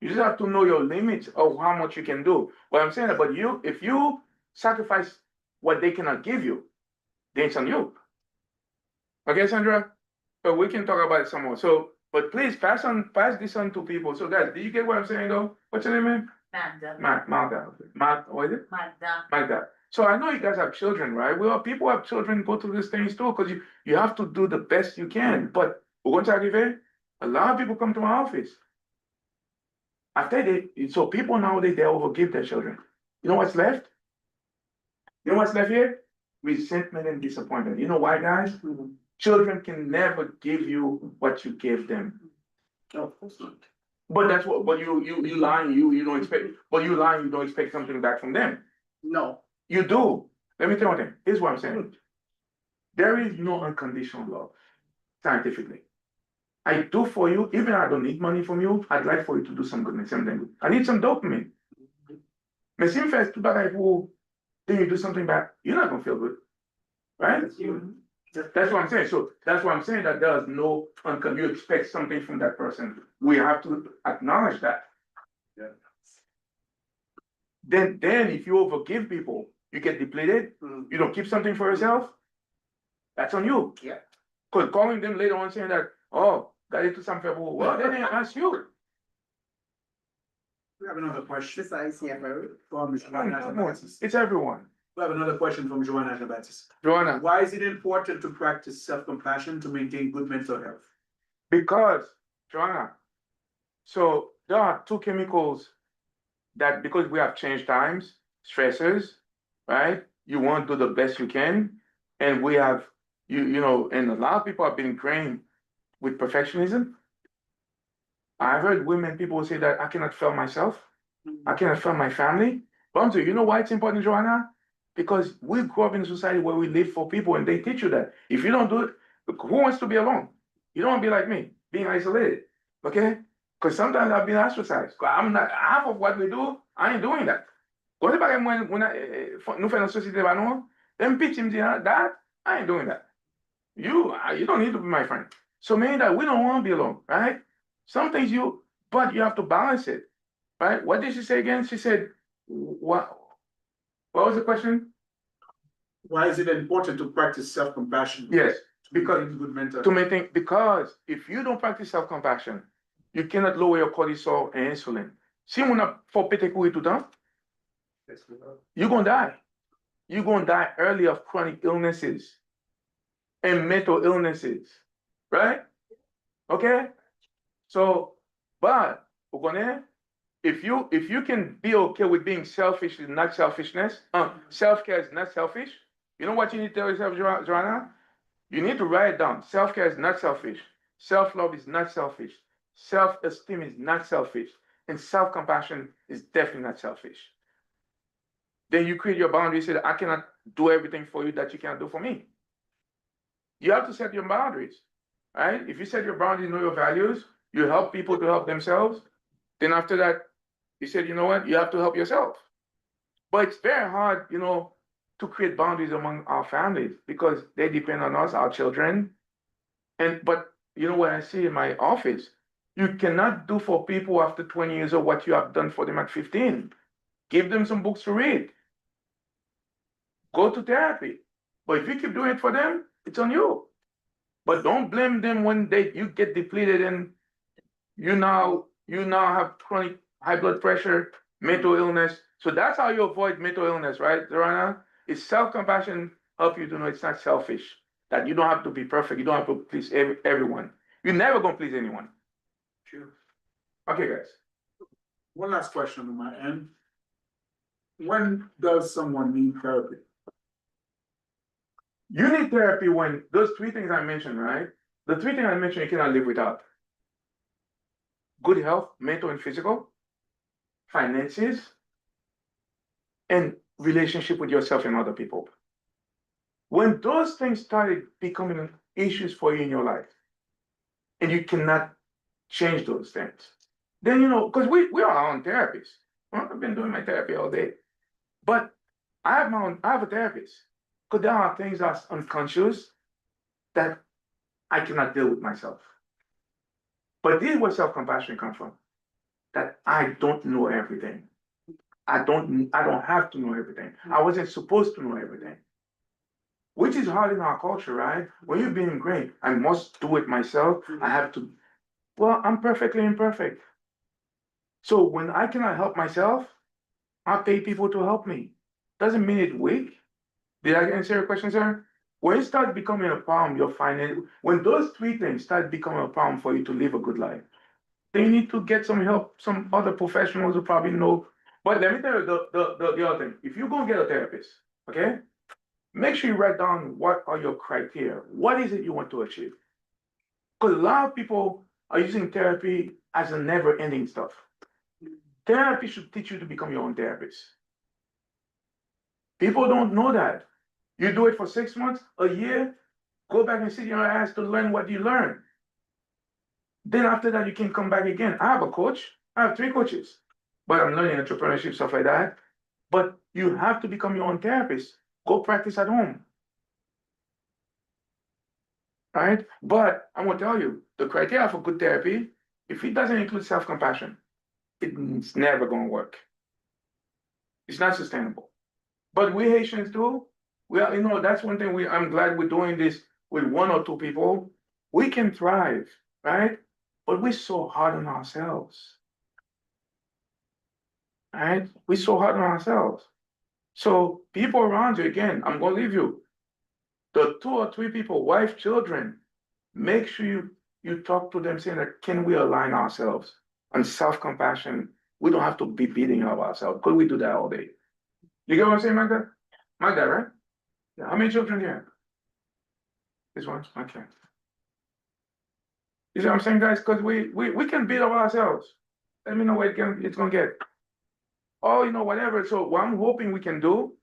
You just have to know your limits of how much you can do. What I'm saying, but if you sacrifice what they cannot give you, then it's on you. Okay, Sandra? So we can talk about it some more. So, but please pass this on to people. So guys, did you get what I'm saying though? What's your name, man? Magda. What is it? Magda. So I know you guys have children, right? Well, people have children go through these things too, because you have to do the best you can. But a lot of people come to my office. So people nowadays, they overgive their children. You know what's left? You know what's left here? Resentment and disappointment. You know why, guys? Children can never give you what you give them. Oh, of course not. But that's what, but you lying, you don't expect, but you lying, you don't expect something back from them. No, You do. Let me tell you one thing. Here's what I'm saying. There is no unconditional love, scientifically. I do for you, even I don't need money from you, I'd like for you to do some goodness, something good. I need some dopamine. Mais si me fais tout bagaille pour, then you do something back, you're not gonna feel good. Right? That's what I'm saying. So that's why I'm saying that there's no you expect something from that person. We have to acknowledge that. Yeah. Then if you overgive people, you get depleted, you don't keep something for yourself, that's on you. Yeah. Because calling them later on saying that, oh, got into some people, well, then that's you. We have another question besides here, very. from Joanna Jean-Baptiste. It's everyone. We have another question from Joanna Jean-Baptiste. Joanna, Why is it important to practice self-compassion to maintain good mental health? because, Joanna, so there are two chemicals that because we have changed times, stressors, right? You want to do the best you can. And we have, you know, and a lot of people have been trained with perfectionism. I've heard women, people say that I cannot fail myself. I cannot fail my family. But I'm saying, you know why it's important, Joanna? Because we grew up in a society where we live for people and they teach you that. If you don't do it, who wants to be alone? You don't want to be like me, being isolated. Okay? Because sometimes I've been ostracized. I'm not half of what we do, I ain't doing that. Quand c'est pareil, moi, nous faisons une société, bah non, them bitch me that, I ain't doing that. You don't need to be my friend. So meaning that we don't want to be alone, right? Some things but you have to balance it, right? What did she say again? She said, what was the question? Why is it important to practice self-compassion? Yes, To because maintain good mental to health? maintain, because if you don't practice self-compassion, you cannot lower your cortisol and insulin. Si on a faut péter courir tout le temps, you're gonna die. You're gonna die early of chronic illnesses and mental illnesses, right? Okay? So, but if you can be okay with being selfish is not selfishness, self-care is not selfish. You know what you need to tell yourself, Joanna? You need to write it down. Self-care is not selfish. Self-love is not selfish. Self-esteem is not selfish. And self-compassion is definitely not selfish. Then you create your boundaries, say that I cannot do everything for you that you can't do for me. You have to set your boundaries, right? If you set your boundaries, know your values, you help people to help themselves. Then after that, you said, you know what, you have to help yourself. But it's very hard, you know, to create boundaries among our families because they depend on us, our children. But you know what I see in my office, you cannot do for people after 20 years of what you have done for them at 15. Give them some books to read. Go to therapy. But if you keep doing it for them, it's on you. But don't blame them when you get depleted and you now have chronic high blood pressure, mental illness. So that's how you avoid mental illness, right, Zorana? It's self-compassion help you to know it's not selfish. That you don't have to be perfect. You don't have to please everyone. You're never gonna please anyone. Sure. Okay, guys. One last question on my end. When does someone need therapy? You need therapy when those three things I mentioned, right? The three things I mentioned you cannot live without. Good health, mental and physical, finances, and relationship with yourself and other people. When those things started becoming issues for you in your life, and you cannot change those things, then because we are our own therapists. I've been doing my therapy all day. But I have a therapist. Because there are things that's unconscious that I cannot deal with myself. But this is where self-compassion comes from. That I don't know everything. I don't have to know everything. I wasn't supposed to know everything. Which is hard in our culture, right? When you're being great, I must do it myself. I have to. Well, I'm perfectly imperfect. So when I cannot help myself, I pay people to help me. Doesn't mean it's weak. Did I answer your question, sir? When it starts becoming a problem, you're finding when those three things start becoming a problem for you to live a good life, then you need to get some help, some other professionals who probably know. But let me tell you the other thing. If you're gonna get a therapist, okay, make sure you write down what are your criteria. What is it you want to achieve? Because a lot of people are using therapy as a never-ending stuff. Therapy should teach you to become your own therapist. People don't know that. You do it for 6 months, a year, go back and sit your ass to learn what you learned. Then after that, you can come back again. I have a coach. I have 3 coaches, but I'm learning entrepreneurship, stuff like that. But you have to become your own therapist. Go practice at home. Right? But I'm gonna tell you, the criteria for good therapy, if it doesn't include self-compassion, it's never gonna work. It's not sustainable. But we Haitians too, we are, that's one thing I'm glad we're doing this with 1 or 2 people. We can thrive, right? But we're so hard on ourselves. Right? We're so hard on ourselves. So people around you, again, I'm gonna leave you. The 2 or 3 people, wife, children, make sure you talk to them saying that, can we align ourselves on self-compassion? We don't have to be beating up ourselves because we do that all day. You get what I'm saying, Magda? Magda, right? Yeah. How many children do you have? This one? Okay. You see what I'm saying, guys? Because we can beat up ourselves. Let me know what it's gonna get. Oh, whatever. So what I'm hoping we can do,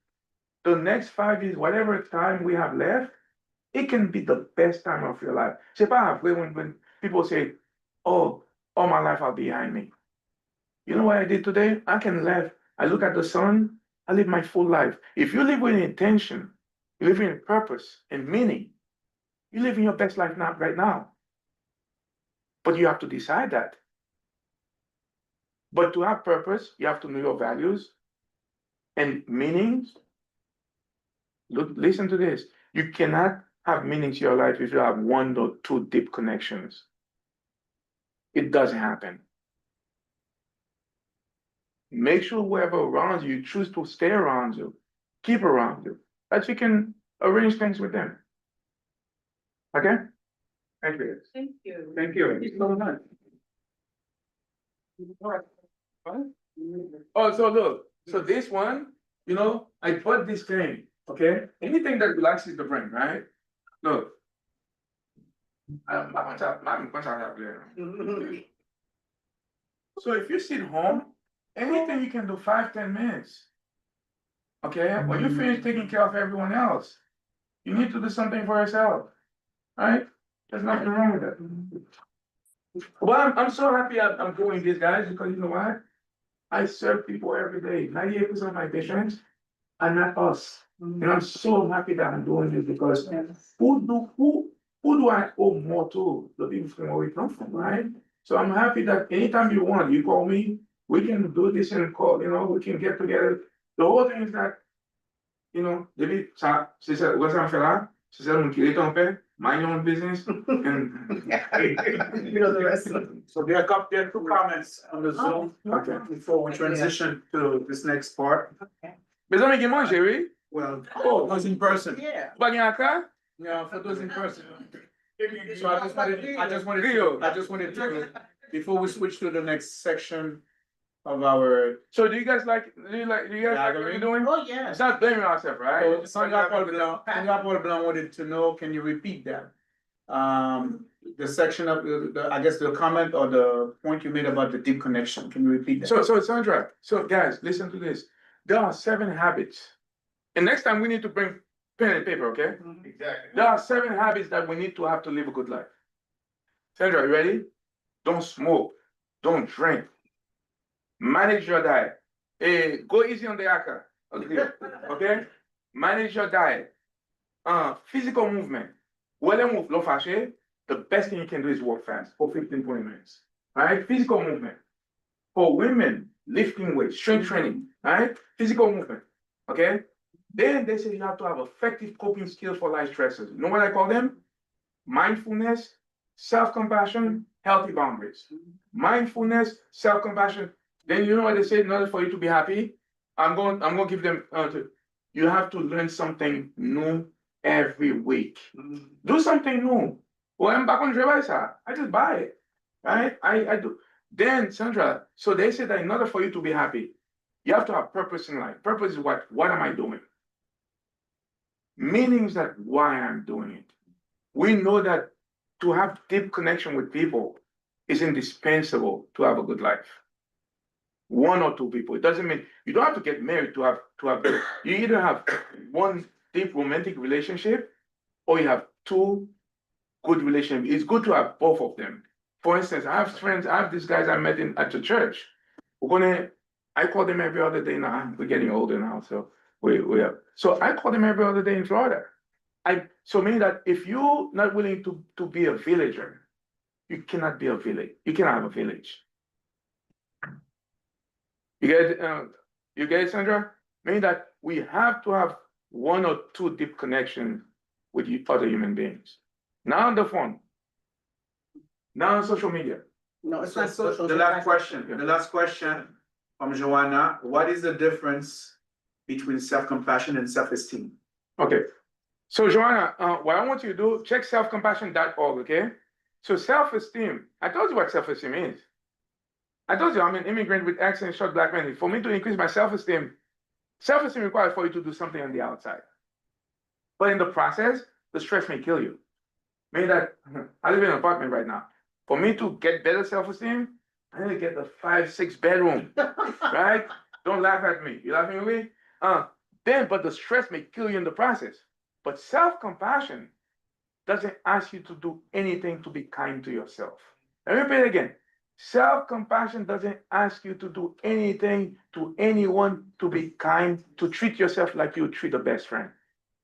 the next 5 years, whatever time we have left, it can be the best time of your life. C'est pas après when people say, oh, all my life are behind me. You know what I did today? I can laugh. I look at the sun, I live my full life. If you live with intention, you live in purpose and meaning, you live in your best life now, right now. But you have to decide that. But to have purpose, you have to know your values and meanings. Look, listen to this. You cannot have meaning to your life if you have 1 or 2 deep connections. It doesn't happen. Make sure whoever around you choose to stay around you, keep around you, that you can arrange things with them. Okay? Thank you. Thank you. Thank you so much. Oh, so look, so this one, I put this thing, okay? Anything that relaxes the brain, right? Look. So if you sit home, anything you can do 5-10 minutes. Okay, when you finish taking care of everyone else, you need to do something for yourself. Right? There's nothing wrong with that. Well, I'm so happy I'm doing this, guys, because you know what? I serve people every day. 98% of my patients are not us. And I'm so happy that I'm doing this because who do I owe more to? The people from where we come from, right? So I'm happy that anytime you want, you call me, we can do this and call, we can get together. The whole thing is that, depuis ça, c'est ça, où ça me fait là, c'est ça mon qui est ton père, mind your own business. And You know the rest of them. So there are 2 comments on the Zoom. Okay. Before we transition to this next part. Mes amis qui mangent, oui? Well, those in person. Yeah. Pas gagner à cas? Yeah, for those in person. So I just wanted to, before we switch to the next section of our. So do you guys like what you're doing? Oh, yeah. It's not blaming ourselves, right? So Sandra Paul Blanc wanted to know, can you repeat that? The section of I guess the comment or the point you made about the deep connection, can you repeat that? So Sandra, guys, listen to this. There are 7 habits. And next time we need to bring pen and paper, okay? Exactly. There are 7 habits that we need to have to live a good life. Sandra, you ready? Don't smoke. Don't drink. Manage your diet. Go easy on the aka. Okay? Manage your diet. Physical movement. The best thing you can do is walk fast for 15-20 minutes. All right? Physical movement. For women, lifting weights, strength training. All right? Physical movement. Okay? Then they say you have to have effective coping skills for life stresses. You know what I call them? Mindfulness, self-compassion, healthy boundaries. Mindfulness, self-compassion. Then you know what they say in order for you to be happy? I'm going to give them you have to learn something new every week. Do something new. Well, I'm back on Drevisa. I just buy it. Right? I do. Then Sandra, so they say that in order for you to be happy, you have to have purpose in life. Purpose is what? What am I doing? Meaning is that why I'm doing it. We know that to have deep connection with people, is indispensable to have a good life. One or two people. It doesn't mean you don't have to get married to have you either have one deep romantic relationship or you have two good relationships. It's good to have both of them. For instance, I have friends, I have these guys I met at the church. I call them every other day now. We're getting older now, so so I call them every other day in Florida. So meaning that if you're not willing to be a villager, you cannot be a village. You cannot have a village. You get it, Sandra? Meaning that we have to have one or two deep connections with other human beings. Now on the phone. Now on social media. No, it's So not social. the last question from Joanna, what is the difference between self-compassion and self-esteem? Okay. So Joanna, what I want you to do, check selfcompassion.org, okay? So self-esteem, I told you what self-esteem is. I told you I'm an immigrant with accent, short black man. For me to increase my self-esteem requires for you to do something on the outside. But in the process, the stress may kill you. Meaning that I live in an apartment right now. For me to get better self-esteem, I need to get the 5-6 bedroom, right? Don't laugh at me. You laughing at me? But the stress may kill you in the process. But self-compassion doesn't ask you to do anything to be kind to yourself. Let me repeat it again. Self-compassion doesn't ask you to do anything to anyone to be kind, to treat yourself like you would treat a best friend.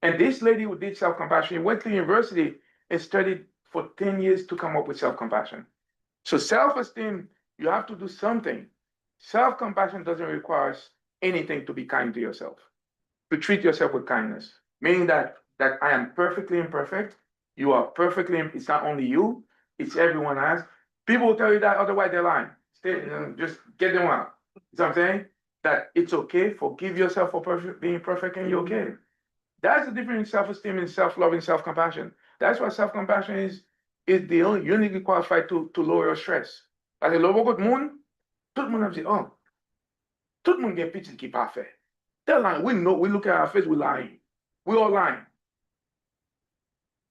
And this lady who did self-compassion went to university and studied for 10 years to come up with self-compassion. So self-esteem, you have to do something. Self-compassion doesn't require anything to be kind to yourself, to treat yourself with kindness, meaning that I am perfectly imperfect. You are perfectly, it's not only you, it's everyone else. People will tell you that, otherwise they're lying. Just get them out. You know what I'm saying? That it's okay, forgive yourself for being perfect and you're okay. That's the difference in self-esteem and self-love and self-compassion. That's why self-compassion is the only uniquely qualified to lower your stress. Parce que le beaucoup de monde, tout le monde a dit, oh, tout le monde get pitié qui pas fait. They're lying. We know, we look at our face, we're lying. We're all lying.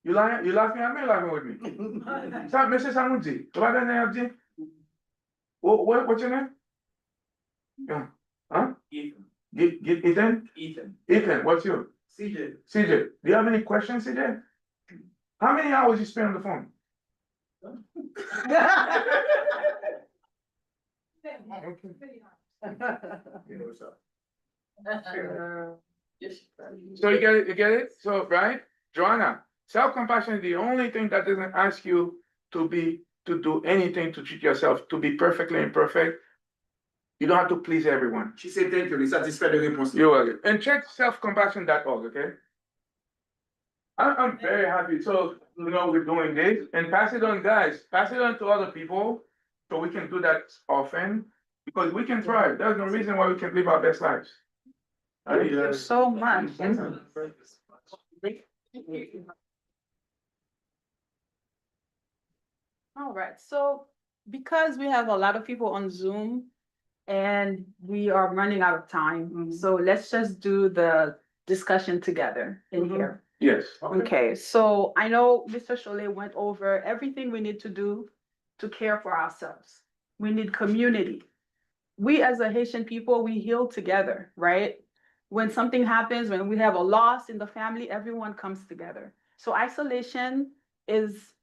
You lying? You laughing at me or laughing with me? Ça, monsieur Samoudi, tu vas donner un dit? What's your name? Yeah. Huh? Ethan. Ethan? Ethan, what's your? CJ. CJ, do you have any questions, CJ? How many hours you spend on the phone? So you get it? So, right? Joanna, self-compassion is the only thing that doesn't ask you to do anything to treat yourself, to be perfectly imperfect. You don't have to please everyone. She said thank you, les satisfait de réponse. You're welcome. And check selfcompassion.org, okay? I'm very happy. So, we're doing this and pass it on, guys. Pass it on to other people so we can do that often because we can thrive. There's no reason why we can live our best lives. Thank you so much. All right, so because we have a lot of people on Zoom and we are running out of time, so let's just do the discussion together in here. Yes. Okay, so I know Mr. Cholet went over everything we need to do to care for ourselves. We need community. We as a Haitian people, we heal together, right? When something happens, when we have a loss in the family, everyone comes together. So isolation is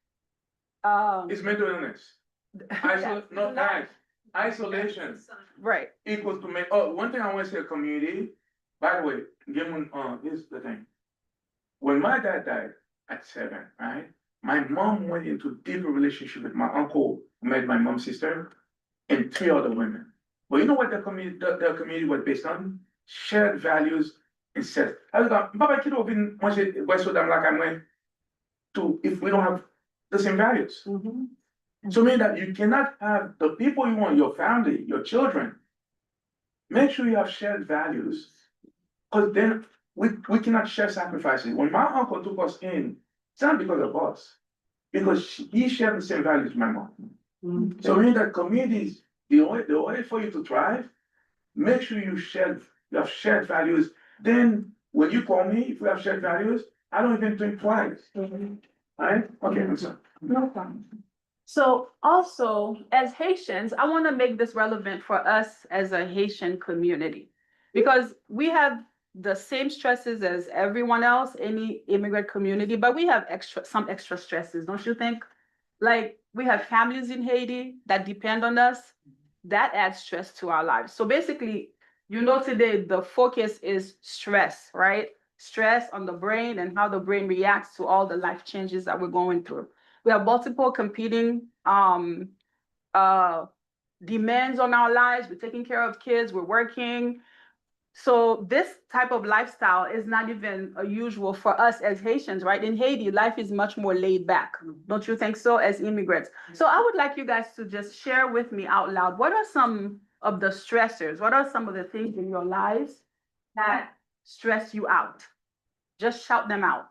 It's mental illness. No, guys, isolation right. equals to one thing I want to say, community. By the way, here's the thing. When my dad died at 7, right? My mom went into deeper relationship with my uncle, who met my mom's sister, and 3 other women. But you know what their community was based on? Shared values and set. If we don't have the same values. So mean that you cannot have the people you want, your family, your children, make sure you have shared values. Because then we cannot share sacrifices. When my uncle took us in, it's not because of us, because he shared the same values as my mom. So meaning that communities, the way for you to thrive, make sure you have shared values. Then when you call me, if we have shared values, I don't even think twice. Right? Okay, I'm sorry. No problem. So also, as Haitians, I want to make this relevant for us as a Haitian community. Because we have the same stresses as everyone else, any immigrant community, but we have some extra stresses, don't you think? Like, we have families in Haiti that depend on us. That adds stress to our lives. So basically, today the focus is stress, right? Stress on the brain and how the brain reacts to all the life changes that we're going through. We have multiple competing demands on our lives. We're taking care of kids, we're working. So this type of lifestyle is not even usual for us as Haitians, right? In Haiti, life is much more laid back. Don't you think so, as immigrants? So I would like you guys to just share with me out loud, what are some of the stressors? What are some of the things in your lives that stress you out? Just shout them out.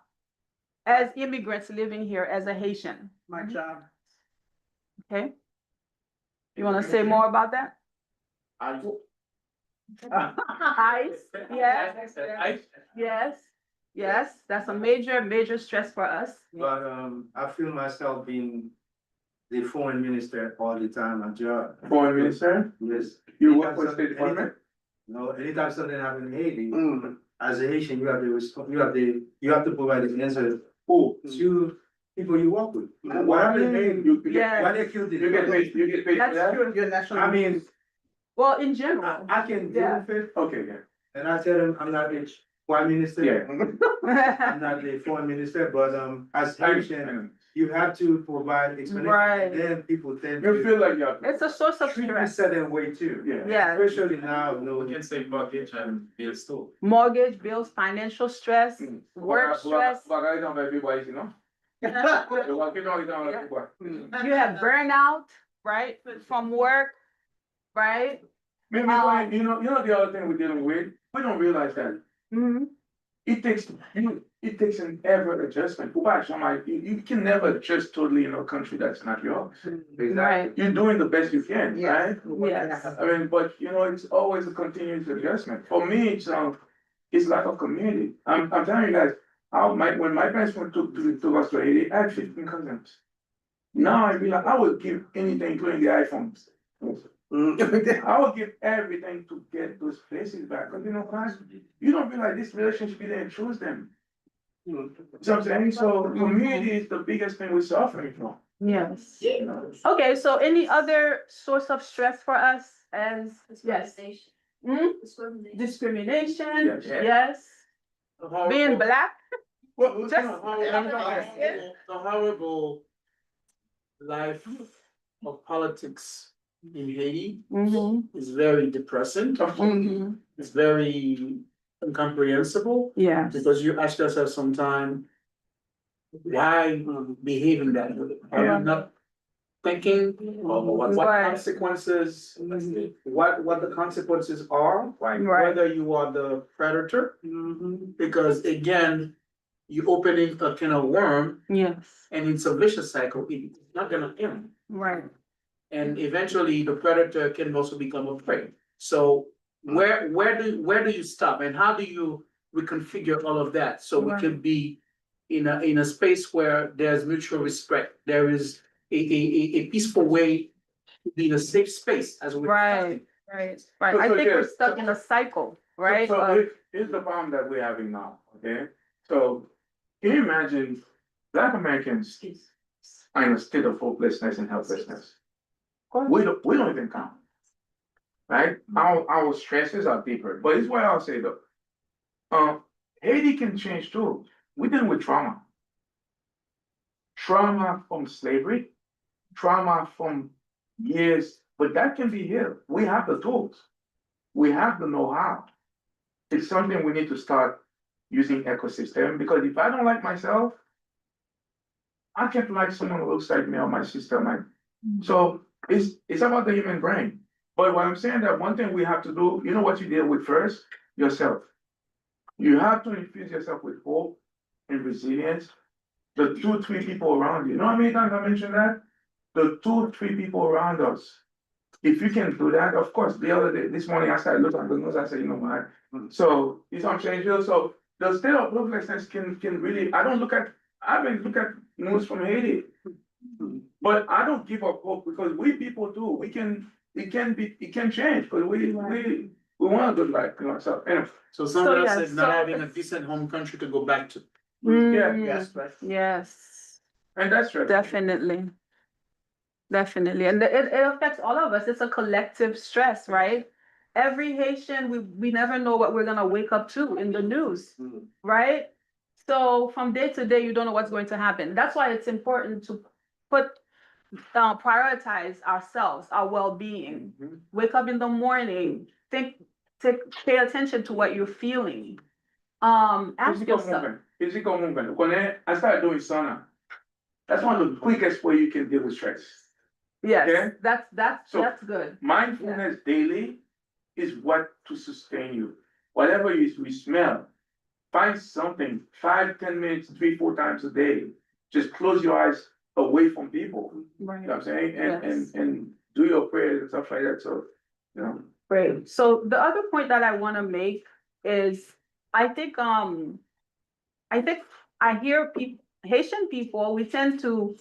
As immigrants living here as a Haitian, My job. okay? You want to say more about that? Ice, yes, that's a major stress for us. But I feel myself being the foreign minister all the time, my job. Foreign minister, Yes. you work for State Department? No, anytime something happens in Haiti, Mm. as a Haitian, you have to provide the answer to people you work with. What happened in Haiti? Yes. Why they killed You get paid for That's that? true. Your national. I mean, Well, in general. I can deal Yeah. with it, Okay, yeah. and I tell them I'm not the prime minister. Yeah. I'm not the foreign minister, but as Haitian, you have to provide explanation. Right. Then people tend You to feel like you have. It's a source of treat you a stress. certain way too. Yeah. Yeah, Especially now, no. say mortgage and bills too. mortgage, bills, financial stress, Mm. work stress. Bagay don't make people easy, no? You want to know, Yeah. people. You have burnout, right, from work, right? Maybe, you know the other thing we're dealing with, we don't realize that. Mhm. It takes an ever adjustment. You can never adjust totally in a country that's not yours. Right. You're doing the best you can, Yeah. right? Yes. I mean, but it's always a continuous adjustment. For me, it's like a community. I'm telling you guys, when my parents took us to Haiti, I had 15 cousins. Now I realize I would give anything, including the iPhones. I would give everything to get those places back. Because guys, you don't realize this relationship, you didn't choose them. You know what I'm saying? So community is the biggest thing we're suffering from. Yes. You know? Okay, so any other source of stress for us as, yes? Hmm? Discrimination, Yes. yes. Being black, Well, Just- the horrible life of politics in Haiti is very depressing. It's very incomprehensible yes. because you ask yourself sometime, why behaving that way? Are you not thinking of what Right. consequences, what the consequences are, Right. whether you are the predator? Because again, you opening a can of worm Yes, and it's a vicious cycle, it's not gonna end. right. And eventually the predator can also become a prey. So where do you stop and how do you reconfigure all of that? So we Right. can be in a space where there's mutual respect, there is a peaceful way to be in a safe space as we. Right, right. I think we're stuck in a cycle, right? So here's the problem that we're having now, okay? So can you imagine Black Americans are in a state of hopelessness and helplessness? We don't even count. Right? Our stresses are deeper. But it's why I'll say though. Haiti can change too. We're dealing with trauma. Trauma from slavery, trauma from years, but that can be healed. We have the tools. We have the know-how. It's something we need to start using ecosystem because if I don't like myself, I can't like someone who looks like me or my sister. So it's about the human brain. But what I'm saying that one thing we have to do, you know what you deal with first? Yourself. You have to infuse yourself with hope and resilience. The 2-3 people around you. You know how many times I mentioned that? The 2-3 people around us. If you can do that, of course, the other day, this morning I started looking at the news, I said, what? So, you know what I'm saying? So the state of hopelessness can really, I haven't looked at news from Haiti. But I don't give up hope because we people too, it can change, because we want a good life, you know, so, anyway. So somebody yeah, said not so having a it's- decent home country to go back to. Mm, Yes, right. yes, And that's right. definitely. Definitely, and it affects all of us. It's a collective stress, right? Every Haitian, we never know what we're gonna wake up to in the news, right? So from day to day, you don't know what's going to happen. That's why it's important to prioritize ourselves, our well-being. Wake up in the morning, pay attention to what you're feeling. Ask yourself. Physical movement. When I started doing sauna, that's one of the quickest way you can deal with stress. Yes, Okay. So- that's good. Mindfulness daily is what to sustain you. Whatever we smell, find something, 5-10 minutes, 3-4 times a day. Just close your eyes away from people. You know Right. what I'm saying? Yes. And do your prayers and stuff like that. So, you know. Great. So the other point that I want to make is, I think I hear Haitian people, we tend to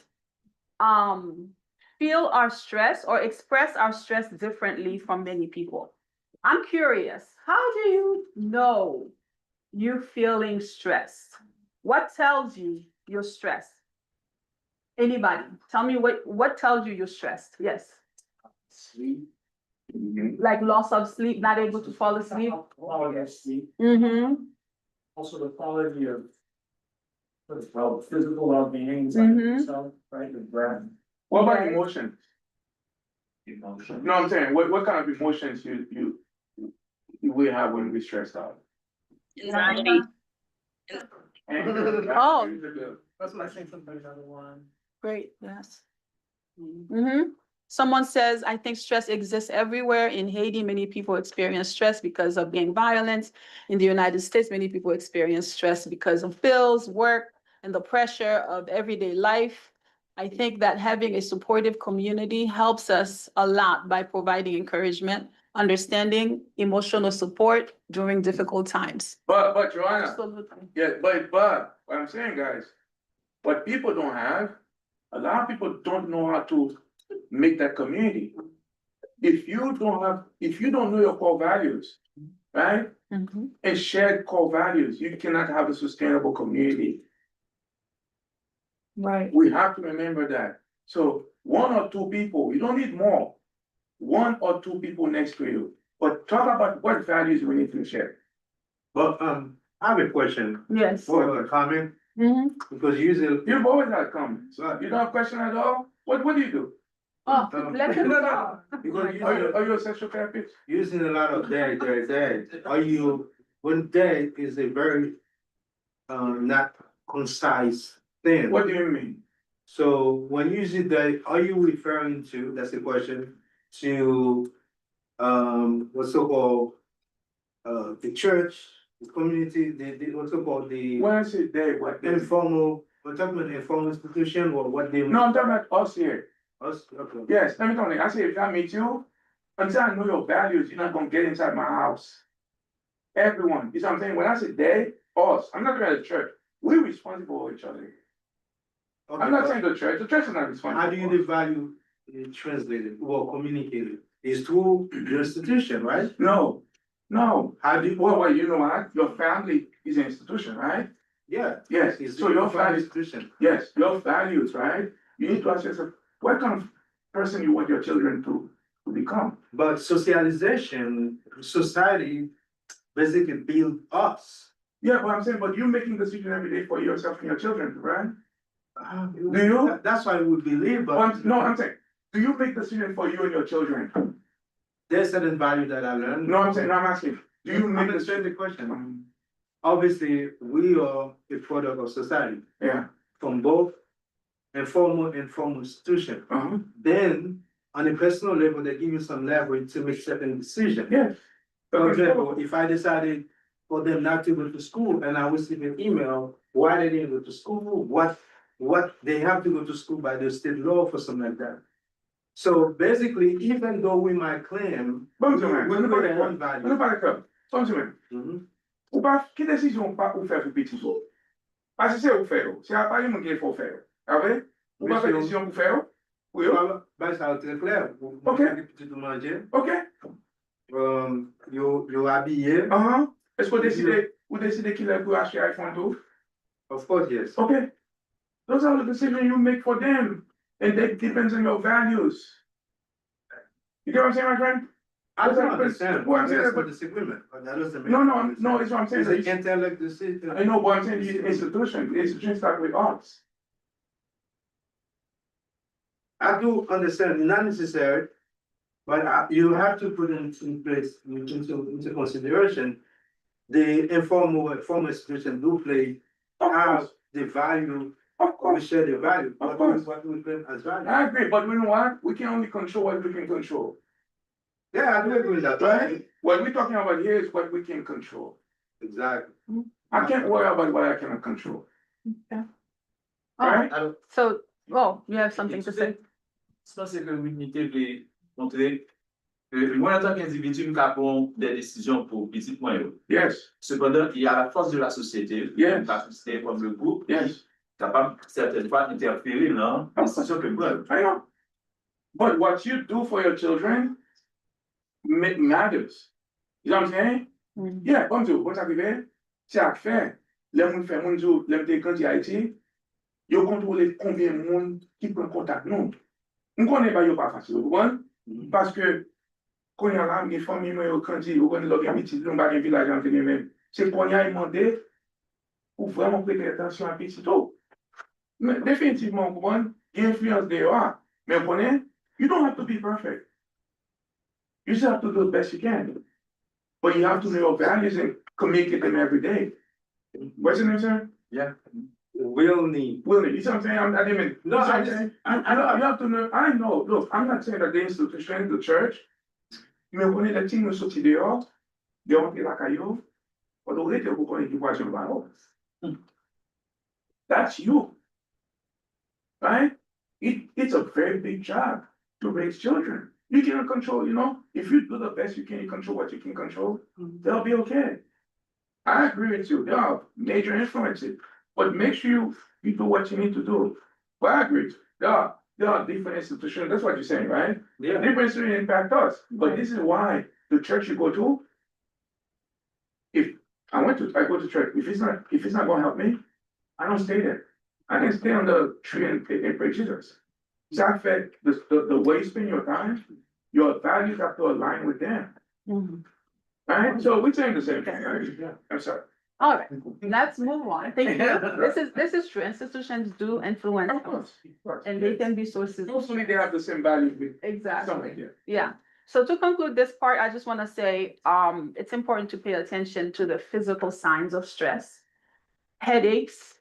feel our stress or express our stress differently from many people. I'm curious, how do you know you're feeling stressed? What tells you you're stressed? Anybody, tell me what tells you you're stressed? Yes. Sleep. Like loss of sleep, not able to fall asleep? Quality of sleep, Mm-hmm. also the quality of physical well-being, Mhm. yourself, right, the breath, What about Right. emotions? emotion. No, I'm saying, what kind of emotions we have when we're stressed out? Anxiety. Oh. That's what I think sometimes I want. Great, yes. Mm-hmm. Someone says, I think stress exists everywhere. In Haiti, many people experience stress because of gang violence. In the United States, many people experience stress because of bills, work, and the pressure of everyday life. I think that having a supportive community helps us a lot by providing encouragement, understanding, emotional support during difficult times. But Joanna, Absolutely. yeah, but what I'm saying, guys, what people don't have, a lot of people don't know how to make that community. If you don't know your core values, right? Mhm. And shared core values, you cannot have a sustainable community. Right. We have to remember that. So 1 or 2 people, you don't need more. 1 or 2 people next to you, but talk about what values we need to share. But, I have a question, Yes. or a comment, Mhm. because usually. You've always had comments. So, You don't have a question at all? What do you do? Oh, let him talk. Because Are you a sexual therapist? using a lot of day, are you, when day is a very, not concise thing. What do you mean? So when you use day, are you referring to, that's the question, to, what's so-called, the church, the community, the what's so-called the When I say they, what they? informal, we're talking about informal institution or what they. No, I'm talking about us here. Us, okay. Yes, let me tell you, I say, if I meet you, until I know your values, you're not gonna get inside my house. Everyone, you see what I'm saying? When I say they, us, I'm not talking about the church. We're responsible for each other. Okay, I'm not but saying the church is not responsible. how do you for us. the value translated or communicated? Is through your institution, right? No, no. How do you? Well, you know what? Your family is an institution, right? Yeah. Yes, It's so your from values, institution. yes, your values, right? You need to ask yourself, what kind of person you want your children to become? But socialization, society basically build us. Yeah, but I'm saying, but you're making decisions every day for yourself and your children, right? Do you? That's why we believe, but. No, I'm saying, do you make decisions for you and your children? There's certain value that I learned. No, I'm saying, no, I'm asking, do you make Understand the the question? Obviously, we are a product of society Yeah, from both informal and formal institution. uh-huh, Then, on a personal level, they give you some leverage to make certain decisions. yes. For example, if I decided for them not to go to school and I receive an email, why they didn't go to school, what they have to go to school by the state law for something like that. So basically, even though we might claim, Vamos lá, we vamos create para one cá, value. vamos para cá. Só um segundo. Mhm. Que decisão o faire pour petit Parce que c'est au faire, c'est à pas une qui faut faire. Vous avez? Vous Monsieur. avez décision pour faire? Oui, Bah, ça, très clair. Vous Ok. faites des petits manger. ok. You habillé. Uh-huh. Est-ce que vous décidez qu'il est pour acheter iPhone 12? Of course, yes. Okay. Those are the decisions you make for them. And that depends on your values. You get what I'm saying, my friend? I Those don't are the- understand. what I'm Maybe saying, that's but- not disagreement, but that doesn't make. No, it's what I'm saying. It's an intellect decision. I know, but I'm saying the institution start with us. I do understand, not necessary, but you have to put in place, into consideration. The formal institution do play, Of have course, the value, of we course. share the value, Of what course. we claim as value. I agree, but you know what? We can only control what we can control, Yeah, I do agree with that. right? What we're talking about here is what we can control. Exactly. I can't worry about what I cannot control, Oh, right? so, you have something to say? Ça, c'est que l'unité veut montrer que moi, en tant qu'individu, nous avons des décisions pour petits moyens. Yes, Cependant, il y a la force de la société, Yes. la société comme le groupe, qui est yes, capable certaines fois d'interférer dans les décisions que nous prenons. I know. But what you do for your children matters. You know what I'm saying? Mhm. Yeah, comme tu, bon, ça arrive, c'est à faire. Les gens fait mon jour, les gens quand ils Haïti, ils contrôlent combien de monde qui prend contact nous. On connaît pas, pas facile, vous comprenez? Parce que, quand il y a là, les familles, quand ils ont leur petit, on va un village en même. C'est qu'on y a demandé pour vraiment prêter attention à petit tout. Mais définitivement, vous comprenez? Il y a influence dehors. Mais vous comprenez? You don't have to be perfect. You just have to do the best you can. But you have to know your values and communicate them every day. What's your name, sir? Yeah. Will need. Willie, you see what I'm saying? I didn't mean. No, you see what I I'm just- saying? You have to know. I know. Look, I'm not saying that the institution, the church, mais vous connaissez les teams sortis dehors, de rentrer la caillou, on aurait été vous connaissez qui voit sur le ballon. That's you. Right? It's a very big job to raise children. You cannot control, if you do the best you can, you control what you can control, they'll be okay. I agree with you. There are major influences, but make sure you do what you need to do. But I agree. There are different institutions. That's what you're saying, right? Yeah. Different institutions impact us. But this is why the church you go to, if I go to church, if it's not gonna help me, I don't stay there. I can stay on the tree and pray Jesus. So I fed the way you spend your time, your values have to align with them. Mhm. Right? So we're saying the same thing, right? Yeah. I'm sorry. All right, let's move on. Thank you. This is true. Institutions do influence Of course, of course. and they can be sources. of Hopefully they stress. have the same value with Exactly. something, yeah. Yeah. So to conclude this part, I just want to say, it's important to pay attention to the physical signs of stress. Headaches,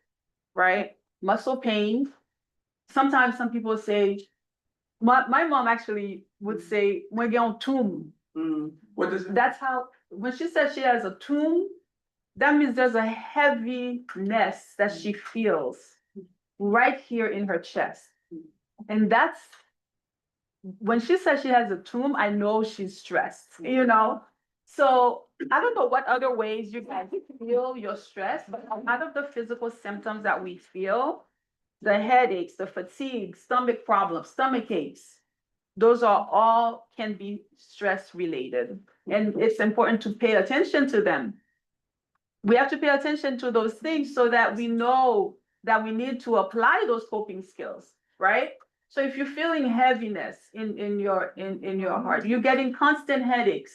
right? Muscle pain. Sometimes some people say, my mom actually would say, when you're on tomb. What does it? That's how, when she says she has a tomb, that means there's a heaviness that she feels right here in her chest. And that's, when she says she has a tomb, I know she's stressed, So I don't know what other ways you guys feel your stress, but a lot of the physical symptoms that we feel, the headaches, the fatigue, stomach problems, stomach aches, those are all can be stress related. And it's important to pay attention to them. We have to pay attention to those things so that we know that we need to apply those coping skills, right? So if you're feeling heaviness in your heart, you're getting constant headaches,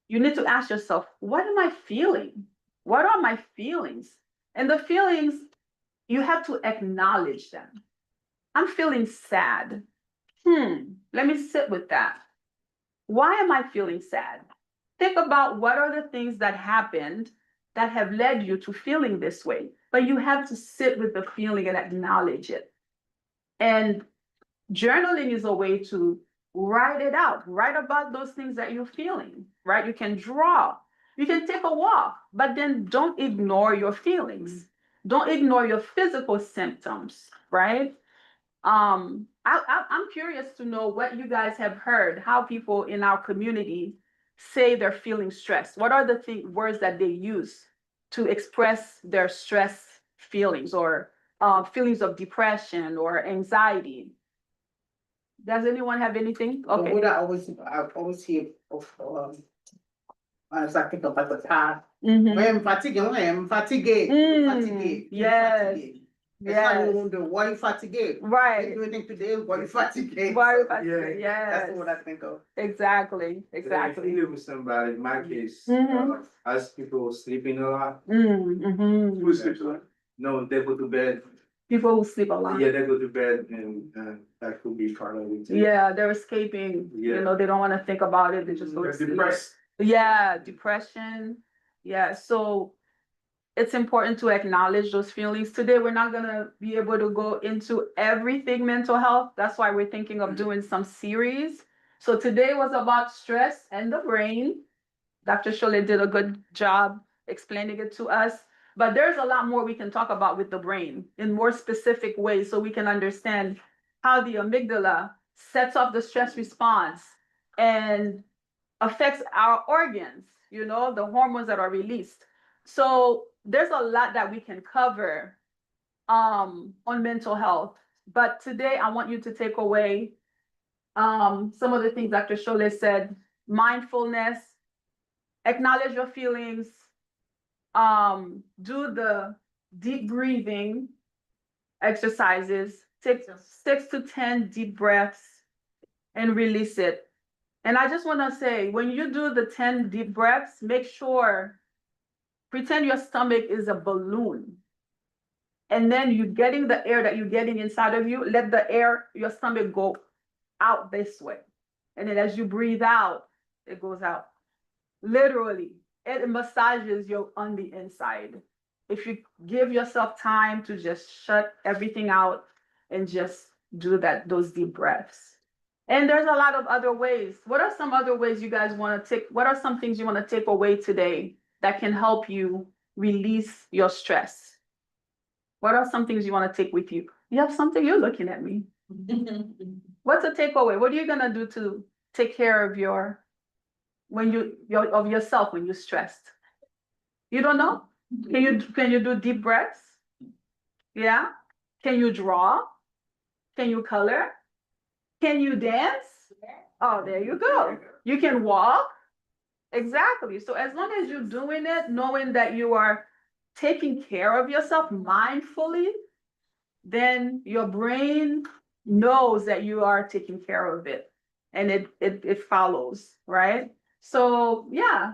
you need to ask yourself, what am I feeling? What are my feelings? And the feelings, you have to acknowledge them. I'm feeling sad. Let me sit with that. Why am I feeling sad? Think about what are the things that happened that have led you to feeling this way, but you have to sit with the feeling and acknowledge it. And journaling is a way to write it out, write about those things that you're feeling, right? You can draw, you can take a walk, but then don't ignore your feelings. Don't ignore your physical symptoms, right? I'm curious to know what you guys have heard, how people in our community say they're feeling stressed. What are the words that they use to express their stress feelings or feelings of depression or anxiety? Does anyone have anything? But Okay. what I always hear of, as I pick up at the top, Mhm. I'm fatigued, I'm fatigued, Mm, fatigued. yes, fatigued. It's not yes. you wonder why you fatigued. Right. You do anything today, why you fatigued. Why you So, fatigued, yes. That's what I think of. Exactly, If exactly. you live with somebody, in my case, Mhm. as people sleeping a lot, Mhm. Who sleeps a lot? no, they go to bed. People who sleep a lot. Yeah, they go to bed and that could be part of it. too. Yeah, they're escaping, you Yeah. know, they don't wanna think about it, they just go to They're sleep. depressed. Yeah, depression. Yeah, so it's important to acknowledge those feelings. Today, we're not gonna be able to go into everything mental health. That's why we're thinking of doing some series. So today was about stress and the brain. Dr. Sholay did a good job explaining it to us. But there's a lot more we can talk about with the brain in more specific ways so we can understand how the amygdala sets off the stress response and affects our organs, you know, the hormones that are released. So there's a lot that we can cover on mental health. But today I want you to take away some of the things Dr. Sholay said: mindfulness, acknowledge your feelings, do the deep breathing exercises, take 6 to 10 deep breaths and release it. And I just want to say, when you do the 10 deep breaths, make sure, pretend your stomach is a balloon. And then you're getting the air that you're getting inside of you, let the air, your stomach go out this way. And then as you breathe out, it goes out. Literally, it massages you on the inside. If you give yourself time to just shut everything out and just do that, those deep breaths. And there's a lot of other ways. What are some other ways you guys want to take? What are some things you want to take away today that can help you release your stress? What are some things you want to take with you? You have something, you're looking at me. What's a takeaway? What are you gonna do to take care of of yourself when you're stressed? You don't know? Can you do deep breaths? Yeah? Can you draw? Can you color? Can you dance? Oh, there you go. You can walk. Exactly. So as long as you're doing it, knowing that you are taking care of yourself mindfully, then your brain knows that you are taking care of it, and it follows, right? So yeah.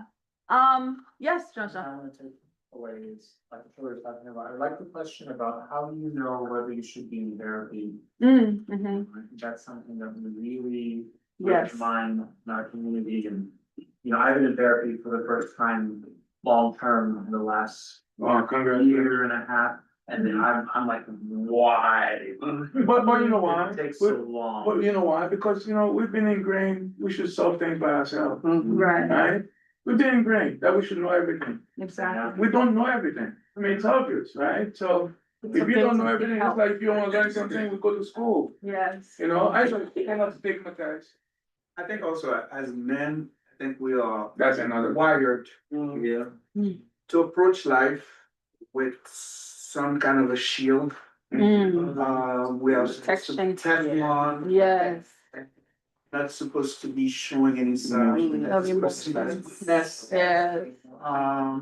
Yes, Joshua. I want to take away is, like we were talking about, I like the question about how do you know whether you should be in therapy? Mm-hmm. I think that's something that we really Yes. mind in our community, and, you know, I've been in therapy for the first time long-term in the last year and a half, and then I'm like, why? But you know why? It takes so long. But you know why? Because, you know, we've been ingrained, we should solve things by ourselves, Right. right? We've been ingrained that we should know everything. Exactly. We don't know everything. I mean, it's obvious, right? So It's if you okay don't to know seek everything, it's help. like if you want to learn something, we go to school. Yes. You know, I cannot stigmatize. I think also as men, I think we are That's another. wired, Yeah. to approach life with some kind of a shield. We are supposed to Protection. Teflon. Yes. Not supposed to be showing any sign Of weakness. Yes.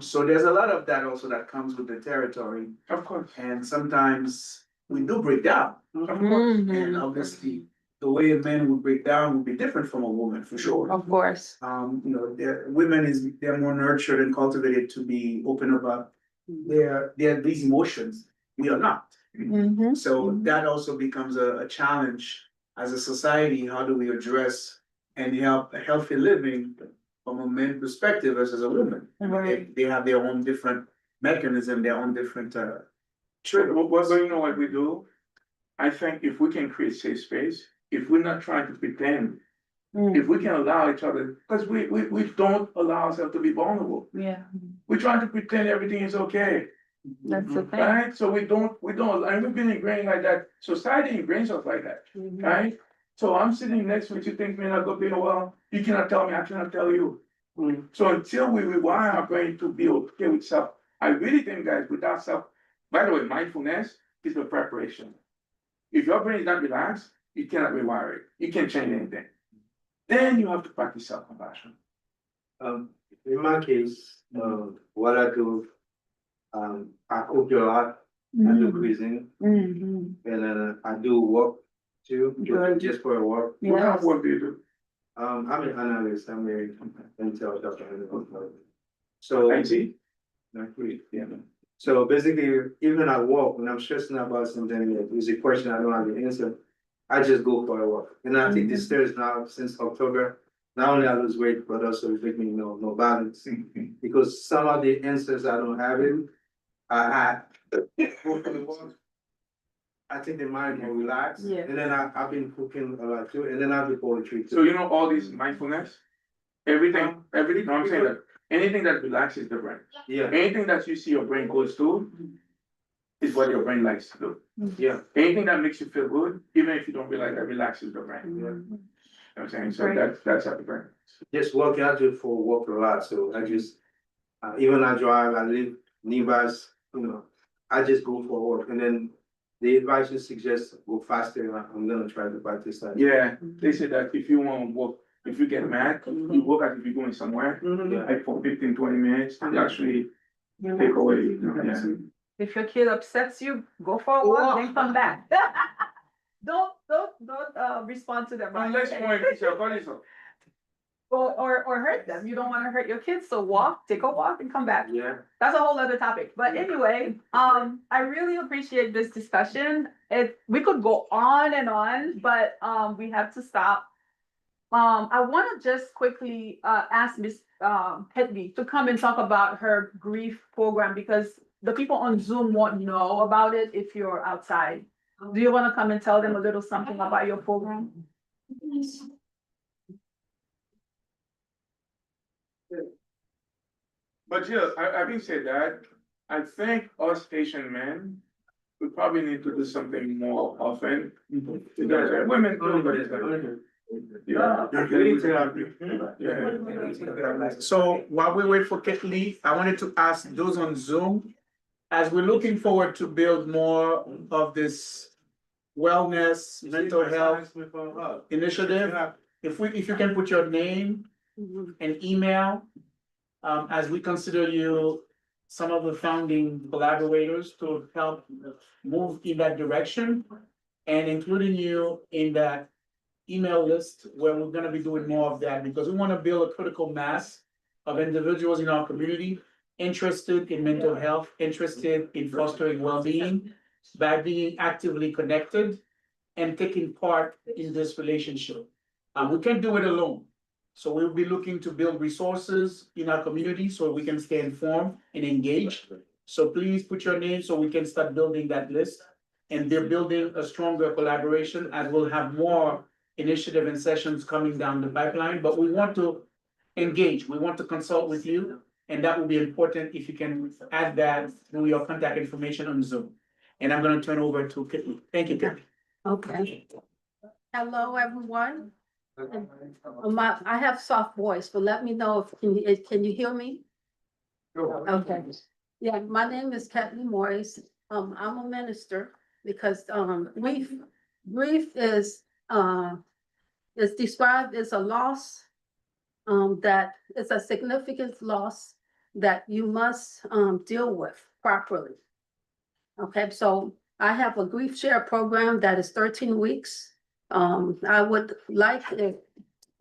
So there's a lot of that also that comes with the territory, Of course. and sometimes we do break down. Of course. And obviously, the way a man would break down would be different from a woman, for sure. Of course. You know, they're more nurtured and cultivated to be open about these emotions. We are not. Mm-hmm. So that also becomes a challenge as a society. How do we address and help a healthy living from a man's perspective versus a woman? Right. They have their own different mechanism, their own different Sure, but you know what we do? I think if we can create safe space, if we're not trying to pretend, if we can allow each other, because we don't allow ourselves to be vulnerable. Yeah. We're trying to pretend everything is okay, That's the thing. right? So we don't, and we've been ingrained like that. Society ingrains us like that, Mhm. right? So I'm sitting next to you, things may not go very well. You cannot tell me, I cannot tell you. So until we rewire our brain to be okay with self, I really think, guys, without self, by the way, mindfulness is the preparation. If your brain is not relaxed, you cannot rewire it. You can't change anything. Then you have to practice self-compassion. In my case, what I do, I cook a lot, I do cuisine, Mhm. and then I do work too, Good. just for work. What kind Yes. of work do you do? I'm an analyst, I'm a intel doctor. So. IT? Yeah. So basically, even at work, when I'm stressing about something, like there's a question I don't have the answer, I just go for a walk. And I think this stairs now since October, not only I lose weight, but also it make me no balance. Because some of the answers I don't have it, I go for the walk. I think the mind more relaxed. Yeah. And then I've been cooking a lot too, and then I do poetry too. So you know all these mindfulness? Everything, no, I'm saying that anything that relaxes the brain. Yeah, Anything that you see your brain goes to is what your brain likes to do. yeah. Anything that makes you feel good, even if you don't realize that relaxes the brain. You know what I'm saying? So Right. that's how the brain. Just working, I do for work a lot, so I just, even I drive, I live nearby, I just go for work, and then the advice you suggest, go faster, I'm gonna try to practice that. Yeah, they say that if you want to walk, if you get mad, you walk as if you're going somewhere, like for 15, 20 minutes, to actually take away, yeah. If your kid upsets you, go for a walk, then come back. Don't respond to them. Unless you want to teach your body so. Or hurt them. You don't wanna hurt your kids, so take a walk and come back. Yeah. That's a whole other topic. But anyway, I really appreciate this discussion. We could go on, but we have to stop. I wanna just quickly ask Miss Hedley to come and talk about her grief program because the people on Zoom won't know about it if you're outside. Do you wanna come and tell them a little something about your program? But yeah, having said that, I think us Haitian men, we probably need to do something more often. Because women, everybody's got. Yeah. So while we wait for Kathleen, I wanted to ask those on Zoom, as we're looking forward to build more of this wellness, mental health initiative, if you can put your name and email, as we consider you some of the founding collaborators to help move in that direction, and including you in that email list where we're gonna be doing more of that, because we wanna build a critical mass of individuals in our community interested in mental health, interested in fostering well-being by being actively connected and taking part in this relationship. We can't do it alone. So we'll be looking to build resources in our community so we can stay informed and engaged. So please put your name so we can start building that list. And they're building a stronger collaboration, and we'll have more initiative and sessions coming down the pipeline, but we want to engage, we want to consult with you, and that will be important if you can add that through your contact information on Zoom. And I'm gonna turn over to Kathleen. Thank you, Kathleen. Okay. Hello, everyone. I have soft voice, but let me know if, can you hear me? Okay. Yeah, my name is Kathleen Morris. I'm a minister because, grief is described as a loss, that is a significant loss that you must, deal with properly. Okay, so I have a grief share program that is 13 weeks. I would like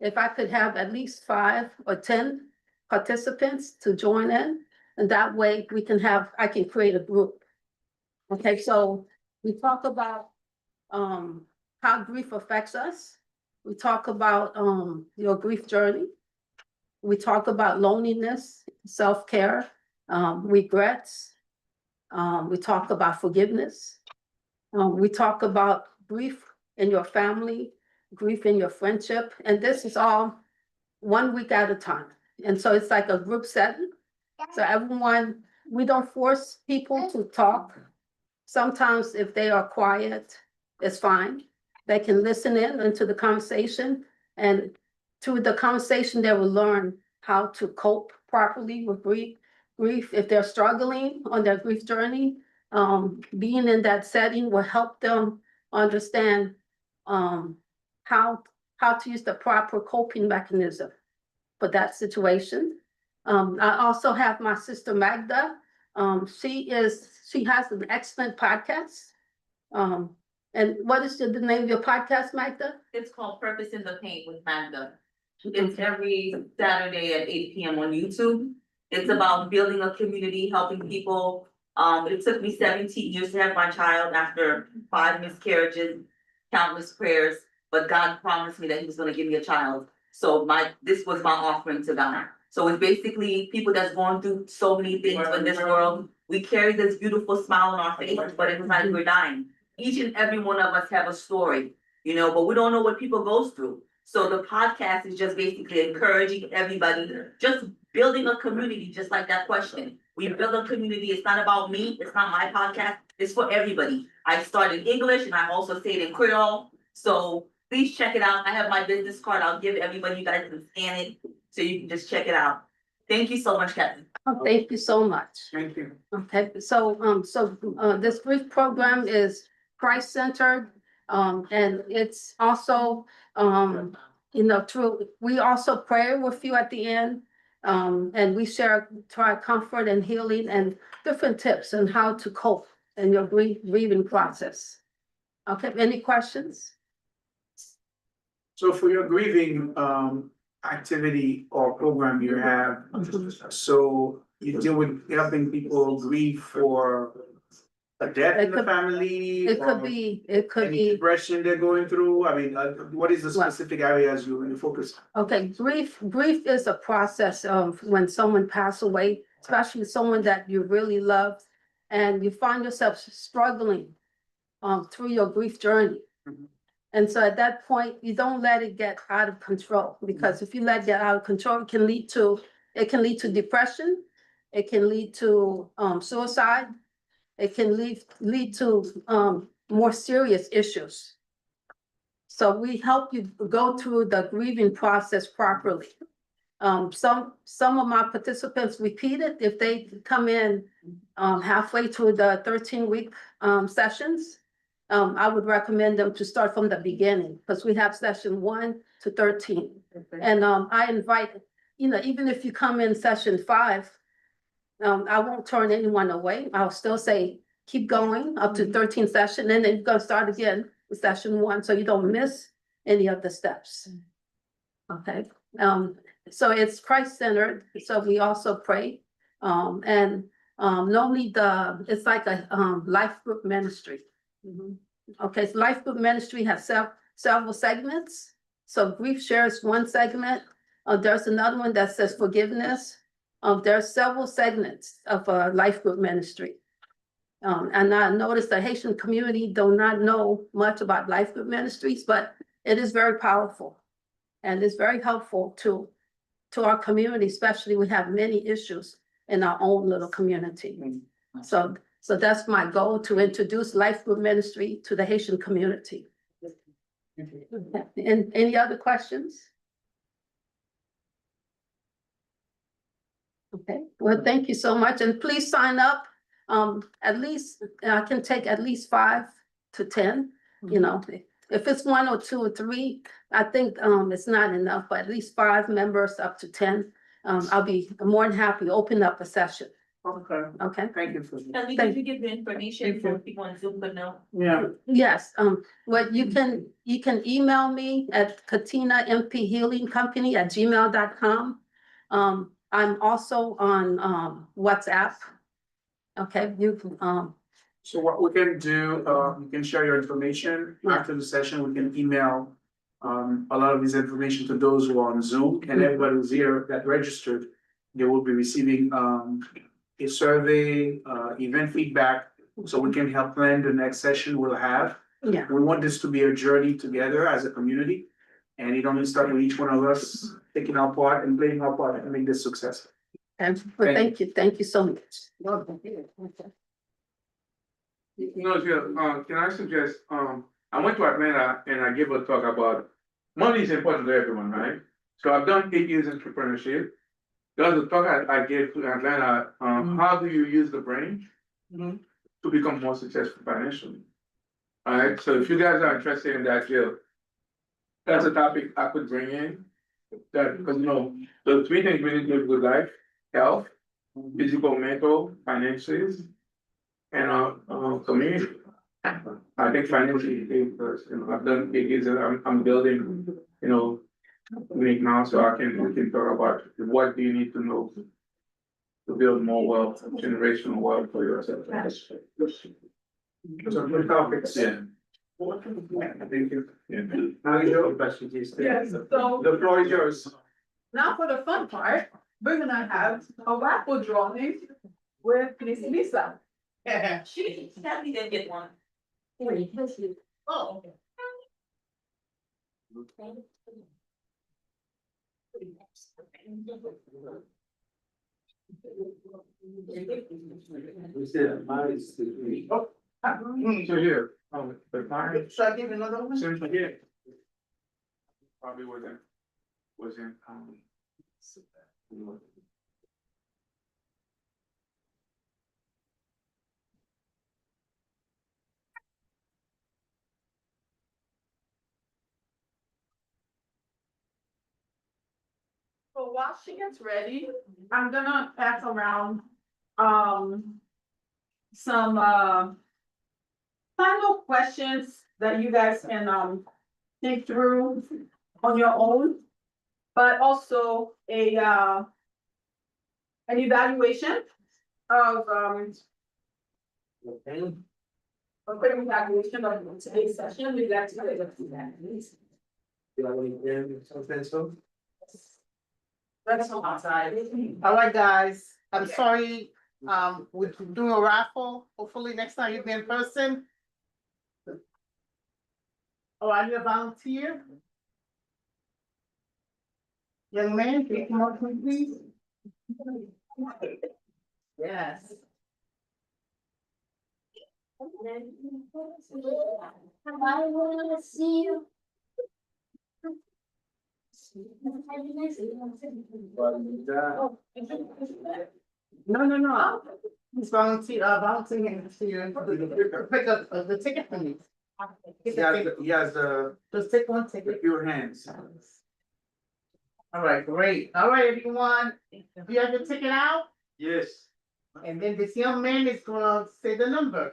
if I could have at least 5 or 10 participants to join in, and that way I can create a group. Okay, so we talk about how grief affects us. We talk about your grief journey. We talk about loneliness, self-care, regrets. We talk about forgiveness. We talk about grief in your family, grief in your friendship, and this is all 1 week at a time. And so it's like a group setting. So everyone, we don't force people to talk. Sometimes if they are quiet, it's fine. They can listen in into the conversation, and through the conversation, they will learn how to cope properly with grief. If they're struggling on their grief journey, being in that setting will help them understand how to use the proper coping mechanism for that situation. I also have my sister Magda. She has an excellent podcast. And what is the name of your podcast, Magda? It's called Purpose in the Paint with Magda. It's every Saturday at 8 p.m. on YouTube. It's about building a community, helping people. It took me 17 years to have my child after 5 miscarriages, countless prayers, but God promised me that He was gonna give me a child. So this was my offering to God. So it's basically people that's going through so many things in this world. We carry this beautiful smile on our face, but inside we're dying. Each and every one of us have a story, but we don't know what people go through. So the podcast is just basically encouraging everybody, just building a community, just like that question. We build a community. It's not about me. It's not my podcast. It's for everybody. I started English and I also say it in Creole. So please check it out. I have my business card. I'll give everybody. You guys can scan it so you can just check it out. Thank you so much, Captain. Oh, thank you so much. Thank you. Okay, so this grief program is Christ-centered, and it's also, we also pray with you at the end. And we share comfort and healing and different tips on how to cope in your grieving process. Okay, any questions? So for your grieving activity or program you have, so you deal with helping people grieve for a death in the family? It or could any be, depression they're going through? I mean, what is the specific areas you focus on? okay, grief is a process of when someone passed away, especially someone that you really loved, and you find yourself struggling through your grief journey. And so at that point, you don't let it get out of control, because if you let it get out of control, it can lead to depression, it can lead to suicide, it can lead to more serious issues. So we help you go through the grieving process properly. Some of my participants repeat it if they come in halfway through the 13-week sessions. I would recommend them to start from the beginning, because we have session 1 to 13. And I invite, even if you come in session 5, I won't turn anyone away. I'll still say, keep going up to 13 session, and then you're gonna start again with session 1, so you don't miss any of the steps. Okay, so it's Christ-centered, so we also pray. Normally it's like a life group ministry. Okay, so life group ministry has several segments. So grief share is one segment. There's another one that says forgiveness. There are several segments of life group ministry. And I noticed the Haitian community do not know much about life group ministries, but it is very powerful. And it's very helpful to our community, especially we have many issues in our own little community. So that's my goal, to introduce life group ministry to the Haitian community. And any other questions? Okay, well, thank you so much, and please sign up. At least, I can take at least 5 to 10, If it's 1 or 2 or 3, I think it's not enough, but at least 5 members up to 10. I'll be more than happy to open up a session. Okay. Thank you for that. Can we give the information for people on Zoom but no? Yeah. Yes, well, you can email me at katinamphhealingcompany@gmail.com. I'm also on WhatsApp. Okay, you can, So what we can do, you can share your information after the session. We can email a lot of this information to those who are on Zoom, and everybody who's here that registered, they will be receiving a survey, event feedback, so we can help plan the next session we'll have. yeah, We want this to be a journey together as a community, and it only starts with each one of us taking our part and playing our part and make this successful. and, well, thank you so much. Can I suggest, I went to Atlanta and I gave a talk about money is important to everyone, right? So I've done 8 years entrepreneurship. There was a talk I gave to Atlanta, how do you use the brain to become more successful financially? Alright, so if you guys are interested in that field, that's a topic I could bring in. That, because the three things we need to live a good life: health, physical, mental, finances, and community. I think financially, because I've done big gigs, and I'm building, clinic now, so we can talk about what do you need to know to build more wealth, generational wealth for yourself. So good topics. Yeah. Thank you. Yeah. Now you know question, please. Yes, so The floor is yours. now for the fun part, we're gonna have a raffle drawing with Miss Lisa. She sadly didn't get one. Oh. We said, mine is the- So here, the time, Should I give you another one? since here. Probably wasn't. So while she gets ready, I'm gonna pass around, some, final questions that you guys can, think through on your own. But also an evaluation of, Okay. a quick evaluation of today's session. We'd like to do that. Do you have any, something so? That's on my side. All right, guys, I'm sorry, we're doing a raffle, hopefully next time you'll be in person. Oh, are you a volunteer? Young man, can you come up with me, please? Yes. I wanna see you. No. He's volunteering to pick up the ticket for me. He has the Just take one ticket. pure hands. All right, great. All right, everyone, you have your ticket out? Yes. And then this young man is gonna say the number.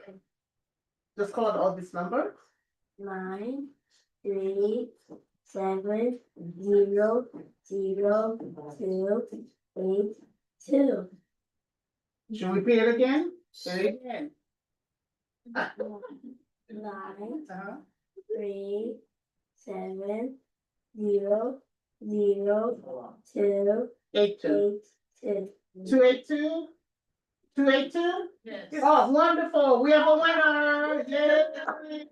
Just call all this number. 9, 3, 7, 0, 0, 2, 8, 2. Should we repeat it again? Say it again. 9, Uh-huh. 3, 7, 0, 0, 2, 82. 8, 2. 282? 282? Yes. Oh, wonderful. We have a winner. Yay.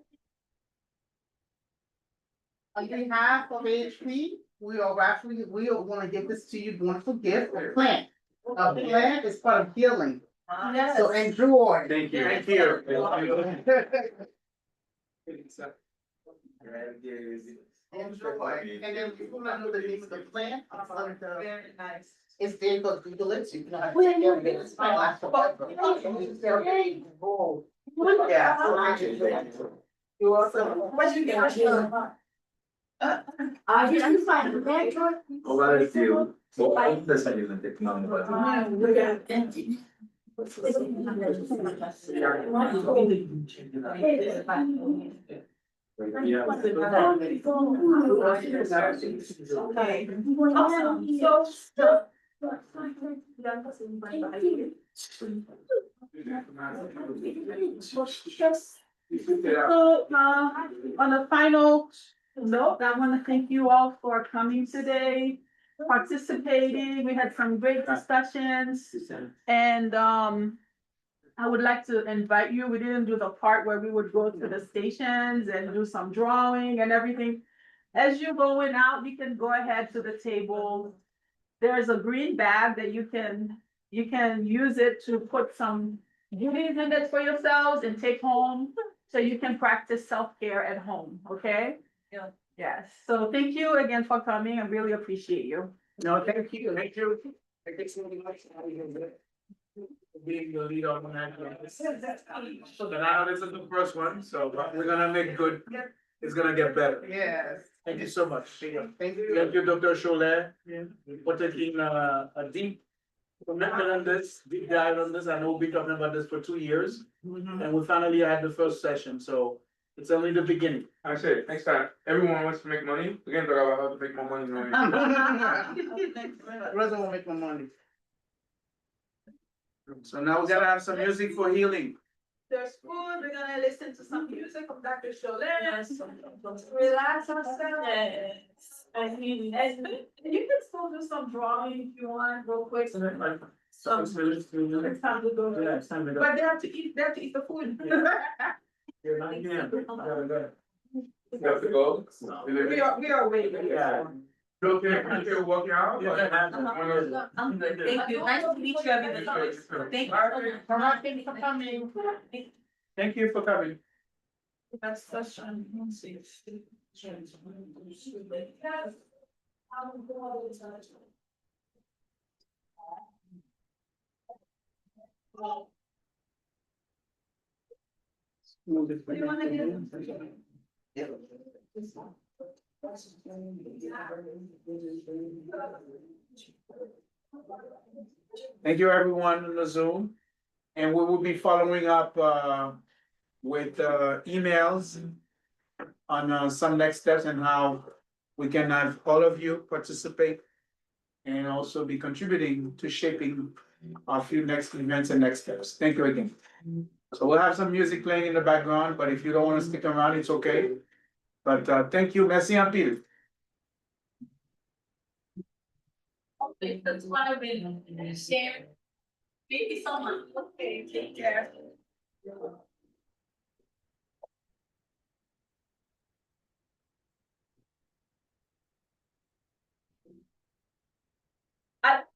On behalf of AHP, we are gonna give this to you, wonderful gift, a plant. A plant is part of healing, Yes. so enjoy. Thank you. Thank you. Enjoy. And then if you wanna know the name of the plant, Very nice. it's there, go Google it, so you can. Wait, no, It's my last one. Yay. You're welcome. What you get? You find that Agora eu vou dessa linha tecnológica. Okay, awesome. So, on a final note, I want to thank you all for coming today, participating. We had some great discussions. And, I would like to invite you, we didn't do the part where we would go to the stations and do some drawing and everything. As you're going out, you can go ahead to the table. There's a green bag that you can use it to put some goodies in it for yourselves and take home. So you can practice self-care at home, okay? Yeah. Yes, so thank you again for coming. I really appreciate you. No, thank you. Thank you. Thank you so much. being the lead organizer. And I know this is the first one, so we're gonna make good, it's gonna get better. Yes. Thank you so much. Thank you. Thank you, Dr. Cholet, for taking a deep commitment on this, deep dive on this. I know we've been talking about this for 2 years, and we finally had the first session, so it's only the beginning. I said, next time, everyone wants to make money, we can talk about how to make more money. Rosa will make my money. So now we gotta have some music for healing. There's food, we're gonna listen to some music from Dr. Cholet. Relax ourselves. And you can still do some drawing if you want, real quick. So it's time to go. Yeah, it's time to go. But they have to eat the food. You're not here. You have to go? We are waiting. Yeah. You okay working out? I'm good, thank you, nice to meet you, everybody. Thank you so much. Thank you for coming. Thank you for coming. That's such an. What do you wanna do? Thank you, everyone on the Zoom. And we will be following up with emails on some next steps and how we can have all of you participate and also be contributing to shaping our few next events and next steps. Thank you again. So we'll have some music playing in the background, but if you don't want to stick around, it's okay. But thank you, merci en pile. That's what I've been sharing. Thank you so much. Okay, take care.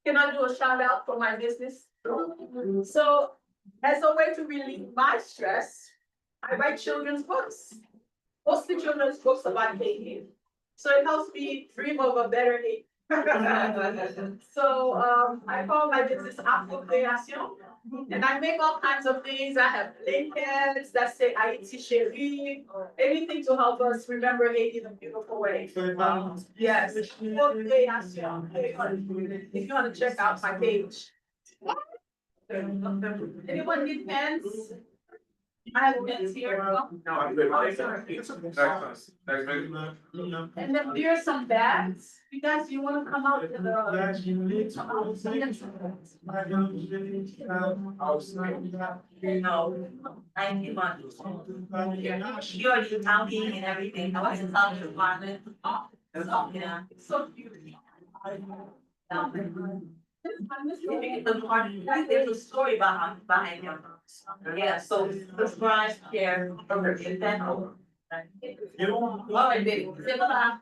Can I do a shout out for my business? So, as a way to relieve my stress, I write children's books. Mostly children's books about baking. So it helps me dream of a better day. So, I call my business Afro Création. And I make all kinds of things. I have blankets that say Haiti chérie, anything to help us remember Haiti in a beautiful way. Yes, Afro Création. If you want to check out my page. Anyone need pens? I have pens here. And then there's some bags. You guys, you wanna come out to the. No, I keep on. You already counting and everything, I wasn't talking about it. So, yeah. So cute. There's a story behind them. Yeah, so this branch here, then. All right, baby, say bye.